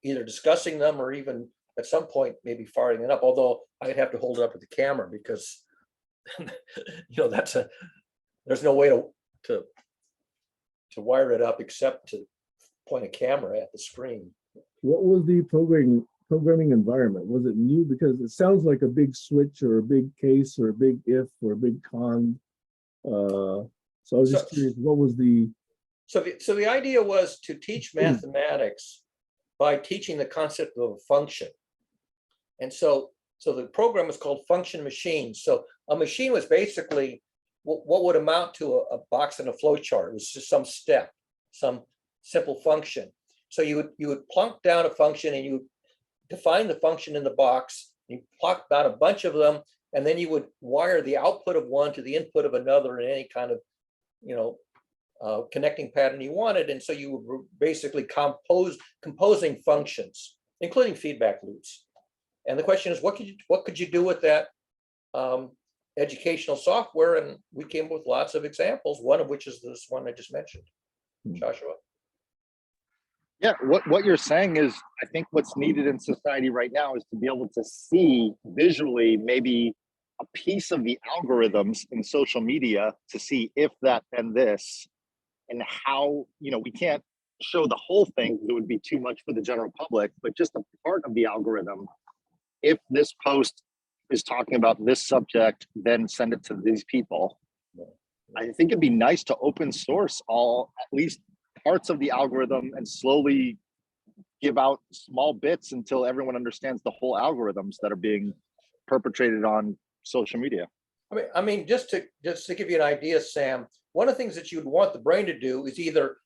either discussing them or even at some point maybe firing it up, although I'd have to hold it up with the camera, because there's no way to wire it up except to point a camera at the screen. What was the programming environment? Was it new? Because it sounds like a big switch or a big case or a big if or a big con. So I was just curious, what was the? So the idea was to teach mathematics by teaching the concept of a function. And so the program was called function machines. So a machine was basically what would amount to a box in a flow chart. It was just some step, some simple function. So you would plunk down a function and you would define the function in the box. You plunk down a bunch of them, and then you would wire the output of one to the input of another in any kind of, connecting pattern you wanted. And so you were basically composing functions, including feedback loops. And the question is, what could you do with that educational software? And we came up with lots of examples, one of which is this one I just mentioned. Joshua. Yeah, what you're saying is, I think what's needed in society right now is to be able to see visually maybe a piece of the algorithms in social media to see if that and this, and how, we can't show the whole thing because it would be too much for the general public, but just a part of the algorithm. If this post is talking about this subject, then send it to these people. I think it'd be nice to open source at least parts of the algorithm and slowly give out small bits until everyone understands the whole algorithms that are being perpetrated on social media. I mean, just to give you an idea, Sam, one of the things that you'd want the brain to do is either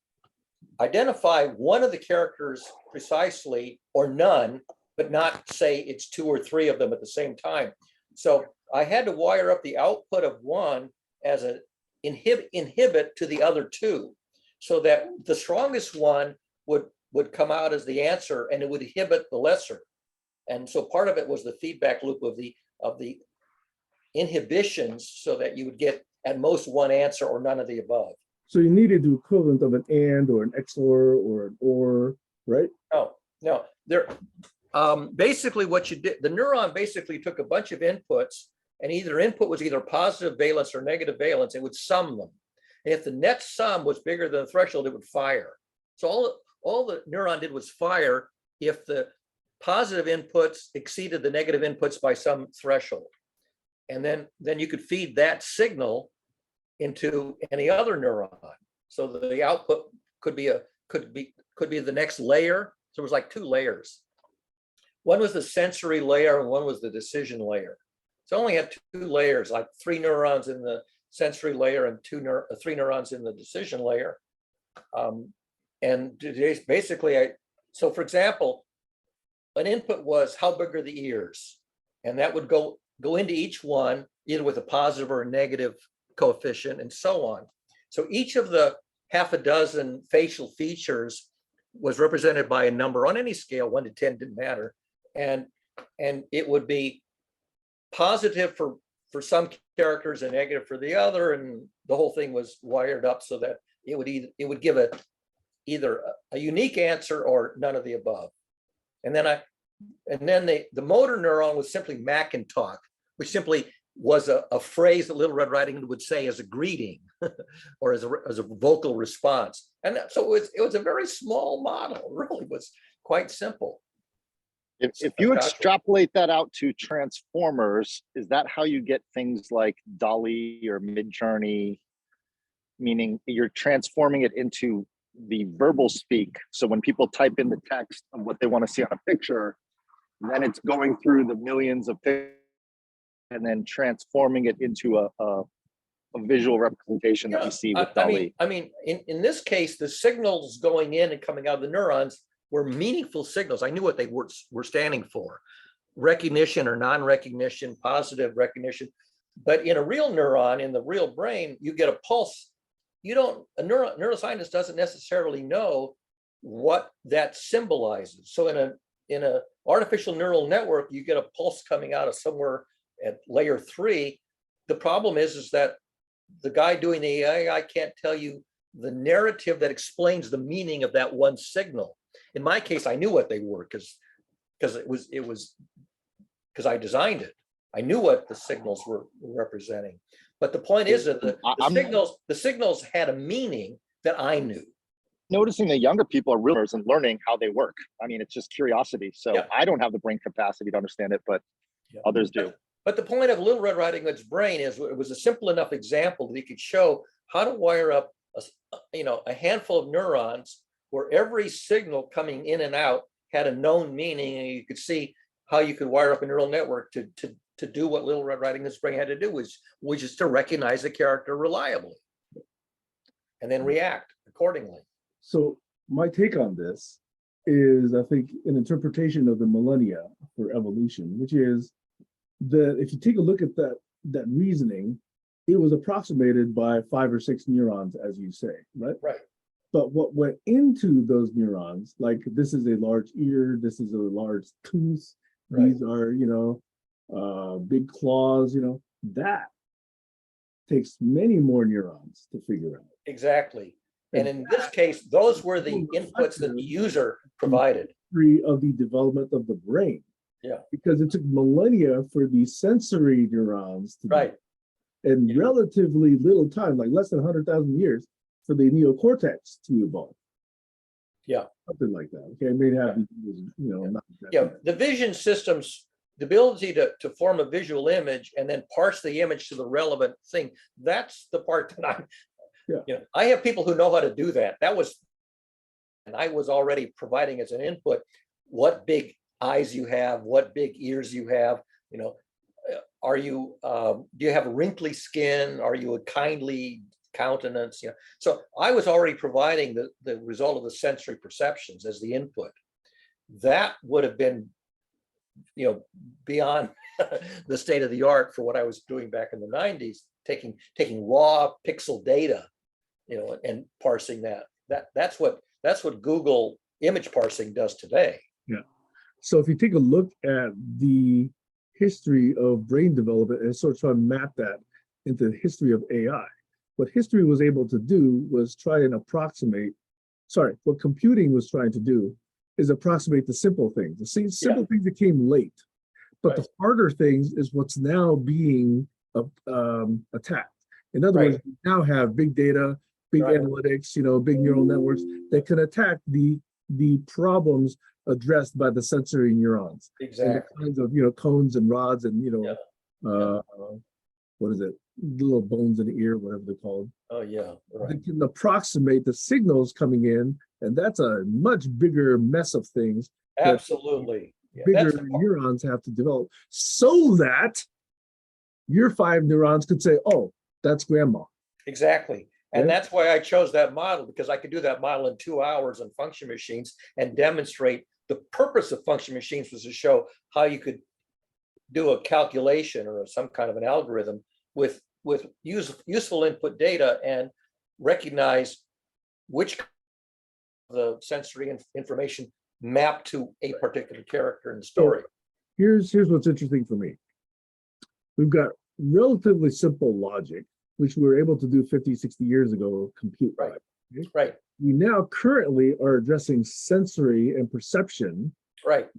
identify one of the characters precisely or none, but not say it's 2 or 3 of them at the same time. So I had to wire up the output of one as an inhibit to the other 2, so that the strongest one would come out as the answer and it would inhibit the lesser. And so part of it was the feedback loop of the inhibitions, so that you would get at most one answer or none of the above. So you needed the equivalent of an and or an XOR or an or, right? No. There, basically what you did, the neuron basically took a bunch of inputs, and either input was either positive valence or negative valence. It would sum them. And if the net sum was bigger than the threshold, it would fire. So all the neuron did was fire if the positive inputs exceeded the negative inputs by some threshold. And then you could feed that signal into any other neuron. So the output could be the next layer. So it was like 2 layers. One was the sensory layer and one was the decision layer. So it only had 2 layers, like 3 neurons in the sensory layer and 3 neurons in the decision layer. And basically, so for example, an input was how big are the ears? And that would go into each one, either with a positive or a negative coefficient and so on. So each of the half a dozen facial features was represented by a number on any scale, 1 to 10, didn't matter. And it would be positive for some characters and negative for the other. And the whole thing was wired up so that it would give either a unique answer or none of the above. And then the motor neuron was simply Mac and talk, which simply was a phrase that Little Red Riding Hood would say as a greeting or as a vocal response. And so it was a very small model. It really was quite simple. If you extrapolate that out to transformers, is that how you get things like Dolly or Midjourney? Meaning you're transforming it into the verbal speak. So when people type in the text of what they want to see on a picture, then it's going through the millions of pictures and then transforming it into a visual representation that we see with Dolly. I mean, in this case, the signals going in and coming out of the neurons were meaningful signals. I knew what they were standing for: recognition or non-recognition, positive recognition. But in a real neuron, in the real brain, you get a pulse. A neuroscientist doesn't necessarily know what that symbolizes. So in a artificial neural network, you get a pulse coming out of somewhere at layer 3. The problem is that the guy doing the AI can't tell you the narrative that explains the meaning of that one signal. In my case, I knew what they were because I designed it. I knew what the signals were representing. But the point is that the signals had a meaning that I knew. noticing the younger people are realers and learning how they work. I mean, it's just curiosity. So Yeah. I don't have the brain capacity to understand it, but Yeah. others do. But the point of Little Red Riding Hood's brain is it was a simple enough example that he could show how to wire up a handful of neurons where every signal coming in and out had a known meaning, and you could see how you could wire up a neural network to do what Little Red Riding Hood's brain had to do, which is to recognize the character reliably and then react accordingly. So my take on this is, I think, an interpretation of the millennia for evolution, which is that if you take a look at that reasoning, it was approximated by 5 or 6 neurons, as you say, right? Right. But what went into those neurons, like this is a large ear, this is a large tooth, Right. these are, big claws, that takes many more neurons to figure out. Exactly. And in this case, those were the inputs that the user provided. Of the development of the brain. Yeah. Because it took millennia for the sensory neurons to Right. and Yeah. relatively little time, like less than 100,000 years, for the neocortex to evolve. Yeah. Something like that. Okay, it may have, not exactly. Yeah, the vision systems, the ability to form a visual image and then parse the image to the relevant thing, that's the part that I have people who know how to do that. And I was already providing as an input what big eyes you have, what big ears you have, are you, do you have wrinkly skin? Are you a kindly countenance? So I was already providing the result of the sensory perceptions as the input. That would have been, beyond the state of the art for what I was doing back in the 90s, taking raw pixel data, and parsing that. That's what Google image parsing does today. Yeah. So if you take a look at the history of brain development and sort of try and map that into the history of AI, what history was able to do was try and what computing was trying to do is approximate the simple things. The simple things that came late, but the harder things is what's now being attacked. In other words, we now have big data, big analytics, big neural networks that can attack the problems addressed by the sensory neurons. Exactly. And the kinds of, cones and rods and, what is it? Little bones in the ear, whatever they're called. Oh, yeah. Right. They can approximate the signals coming in, and that's a much bigger mess of things. Absolutely. Yeah, bigger neurons have to develop so that your 5 neurons could say, oh, that's grandma. Exactly. And that's why I chose that model, because I could do that model in 2 hours on function machines and demonstrate the purpose of function machines was to show how you could do a calculation or some kind of an algorithm with useful input data and recognize which the sensory information mapped to a particular character in the story. Here's what's interesting for me. We've got relatively simple logic, which we were able to do 50, 60 years ago, compute. Right. Okay? Right. We now currently are addressing sensory and perception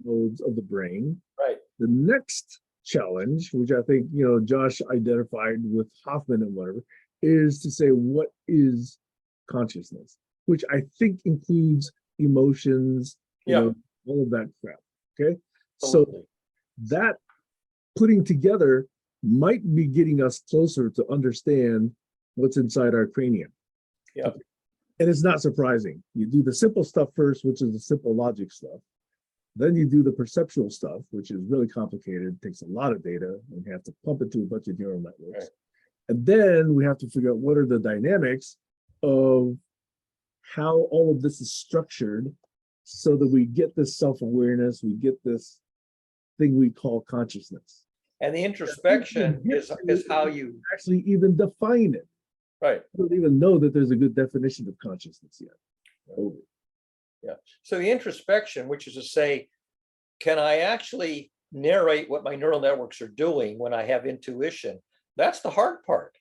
modes of the brain. Right. The next challenge, which I think, Josh identified with Hoffman and whatever, is to say, what is consciousness? Which I think includes emotions, all of that crap. Okay. Absolutely. So that putting together might be getting us closer to understand what's inside our cranium. Yeah. And it's not surprising. You do the simple stuff first, which is the simple logic stuff. Then you do the perceptual stuff, which is really complicated, takes a lot of data, and you have to pump it to a bunch of neural networks. Right. And then we have to figure out what are the dynamics of how all of this is structured so that we get this self-awareness, we get this thing we call consciousness. And the introspection is how you actually even define it. Right. I don't even know that there's a good definition of consciousness yet. Yeah. So the introspection, which is to say, can I actually narrate what my neural networks are doing when I have intuition? That's the hard part.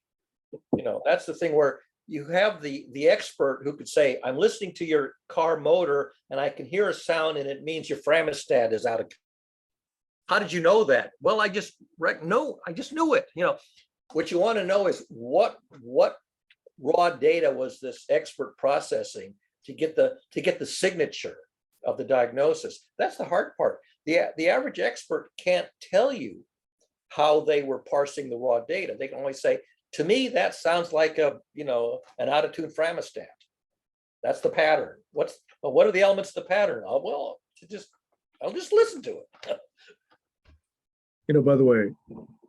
That's the thing where you have the expert who could say, I'm listening to your car motor and I can hear a sound and it means your thermostat is out of. How did you know that? Well, I just knew it. What you want to know is what raw data was this expert processing to get the signature of the diagnosis. That's the hard part. The average expert can't tell you how they were parsing the raw data. They can only say, to me, that sounds like an out of tune framostat. That's the pattern. What are the elements of the pattern? I'll just listen to it. By the way,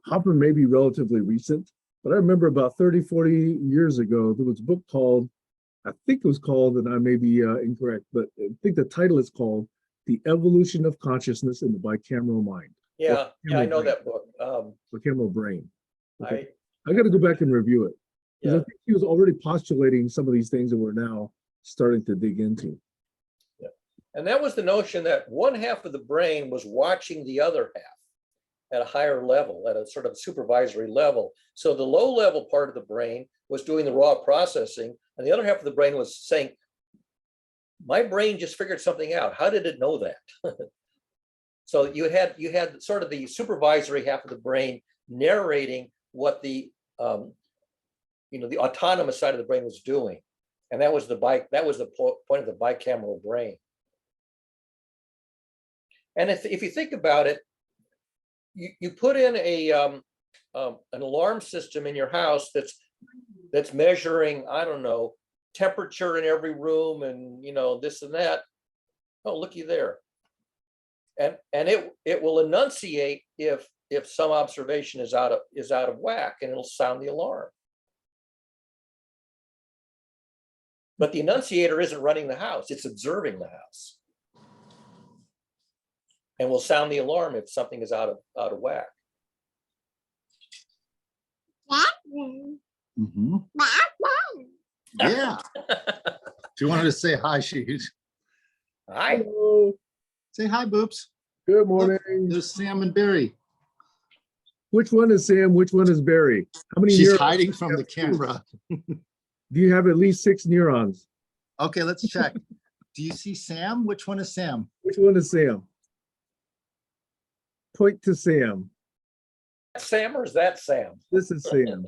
Hopper may be relatively recent, but I remember about 30, 40 years ago, there was a book called, I think it was called, and I may be incorrect, but I think the title is called The Evolution of Consciousness in the Bicameral Mind. Yeah, I know that book. Bicameral brain. Okay. I I got to go back and review it. Because Yeah. I think he was already postulating some of these things that we're now starting to dig into. Yeah. And that was the notion that one half of the brain was watching the other half at a higher level, at a sort of supervisory level. So the low level part of the brain was doing the raw processing, and the other half of the brain was saying, my brain just figured something out. How did it know that? So you had sort of the supervisory half of the brain narrating what the the autonomous side of the brain was doing, and that was the point of the bicameral brain. And if you think about it, you put in an alarm system in your house that's measuring, I don't know, temperature in every room and this and that. Oh, looky there. And it will enunciate if some observation is out of whack, and it'll sound the alarm. But the enunciator isn't running the house, it's observing the house. And will sound the alarm if something is out of whack. Mm-hmm. Yeah. She wanted to say hi, Hi. Hello. Say hi, Boops. Good morning. Look, there's Sam and Barry. Which one is Sam? Which one is Barry? How many She's neurons hiding do from you the have? camera. Do you have at least 6 neurons? Okay, let's check. Do you see Sam? Which one is Sam? Which one is Sam? Point to Sam. Sam, or is that Sam? This is Sam.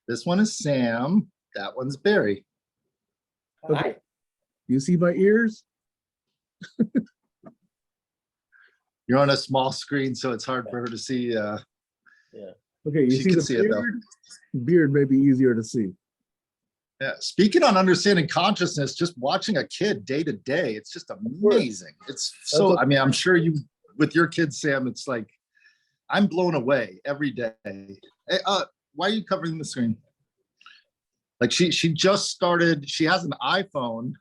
This one is Sam. That one's Barry. Okay. Hi. You see my ears? You're on a small screen, so it's hard for her to see. Okay, you She see can the see it, though. beard? Beard may be easier to see. Yeah. Speaking on understanding consciousness, just watching a kid day to day, it's just amazing. It's so, I mean, I'm sure you, with your kids, Sam, it's like, I'm blown away every day. Hey, why are you covering the screen? Like she just started, she has an iPhone,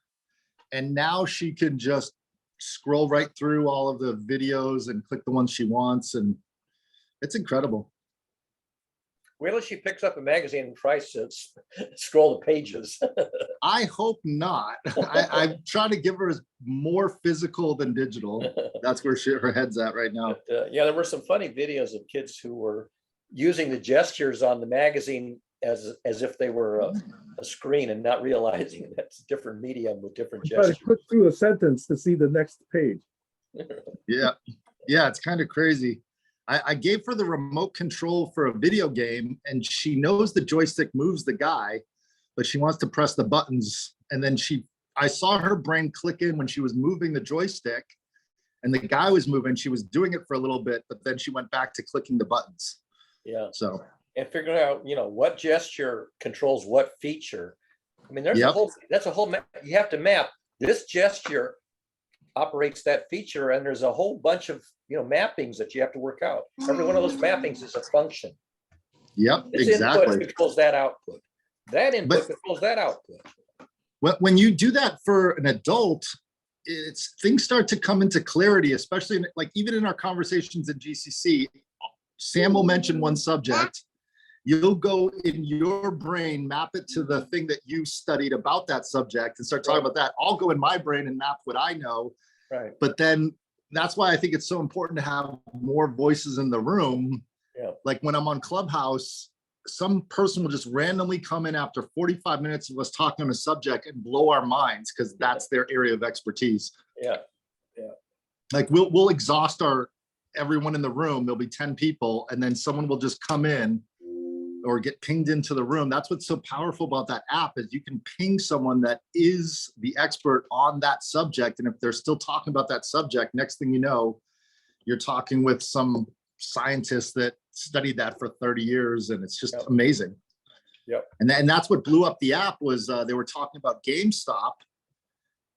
and now she can just scroll right through all of the videos and click the ones she wants, and it's incredible. Wait till she picks up a magazine and tries to scroll the pages. I hope not. I try to give her more physical than digital. That's where her head's at right now. But, yeah, there were some funny videos of kids who were using the gestures on the magazine as if they were a screen and not realizing that's a different medium with different Try to gestures. click through a sentence to see the next page. Yeah, it's kind of crazy. I gave her the remote control for a video game, and she knows the joystick moves the guy, but she wants to press the buttons. And then I saw her brain click in when she was moving the joystick, and the guy was moving. She was doing it for a little bit, but then she went back to clicking the buttons. Yeah. So. And figuring out, what gesture controls what feature. I mean, you have to map. This gesture operates that feature, and there's a whole bunch of mappings that you have to work out. Every one of those mappings is a function. Yep, This exactly. input controls that output. That input controls that output. When you do that for an adult, things start to come into clarity, especially even in our conversations in GCC. Sam will mention one subject. You'll go in your brain, map it to the thing that you studied about that subject and start talking about that. I'll go in my brain and map what I know. Right. But then that's why I think it's so important to have more voices in the room. Yeah. Like when I'm on Clubhouse, some person will just randomly come in after 45 minutes of us talking on a subject and blow our minds because that's their area of expertise. Yeah. Like we'll exhaust everyone in the room. There'll be 10 people, and then someone will just come in or get pinged into the room. That's what's so powerful about that app is you can ping someone that is the expert on that subject. And if they're still talking about that subject, next thing you know, you're talking with some scientist that studied that for 30 years. And it's just amazing. Yep. And that's what blew up the app was they were talking about GameStop.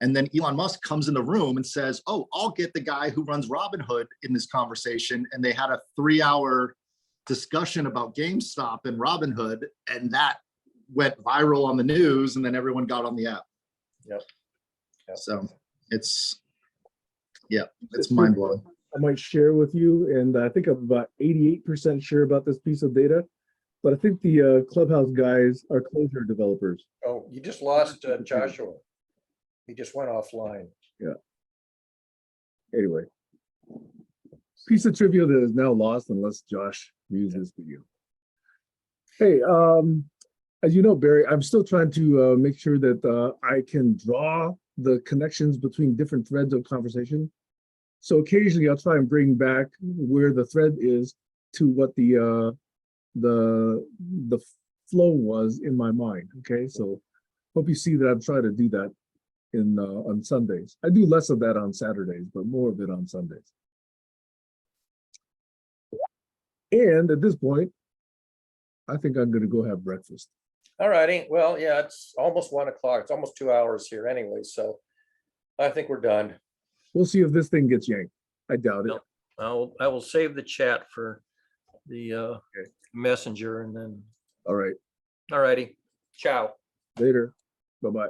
And then Elon Musk comes in the room and says, oh, I'll get the guy who runs Robinhood in this conversation. And they had a 3-hour discussion about GameStop and Robinhood. And that went viral on the news. And then everyone got on the app. Yep. So it's mind blowing. I might share with you, and I think I'm about 88% sure about this piece of data, but I think the Clubhouse guys are Clojure developers. Oh, you just lost Joshua. He just went offline. Yeah. Anyway, piece of trivia that is now lost unless Josh views this video. Hey, as you know, Barry, I'm still trying to make sure that I can draw the connections between different threads of conversation. So occasionally I'll try and bring back where the thread is to what the flow was in my mind. Okay, so hope you see that I'm trying to do that in on Sundays. I do less of that on Saturdays, but more of it on Sundays. And at this point, I think I'm going to go have breakfast. All righty. Well, yeah, it's almost 1 o'clock. It's almost 2 hours here anyway. So I think we're done. We'll see if this thing gets yanked. I doubt it. No, I will save the chat for the messenger and then. All right. All righty. Ciao. Later. Bye-bye.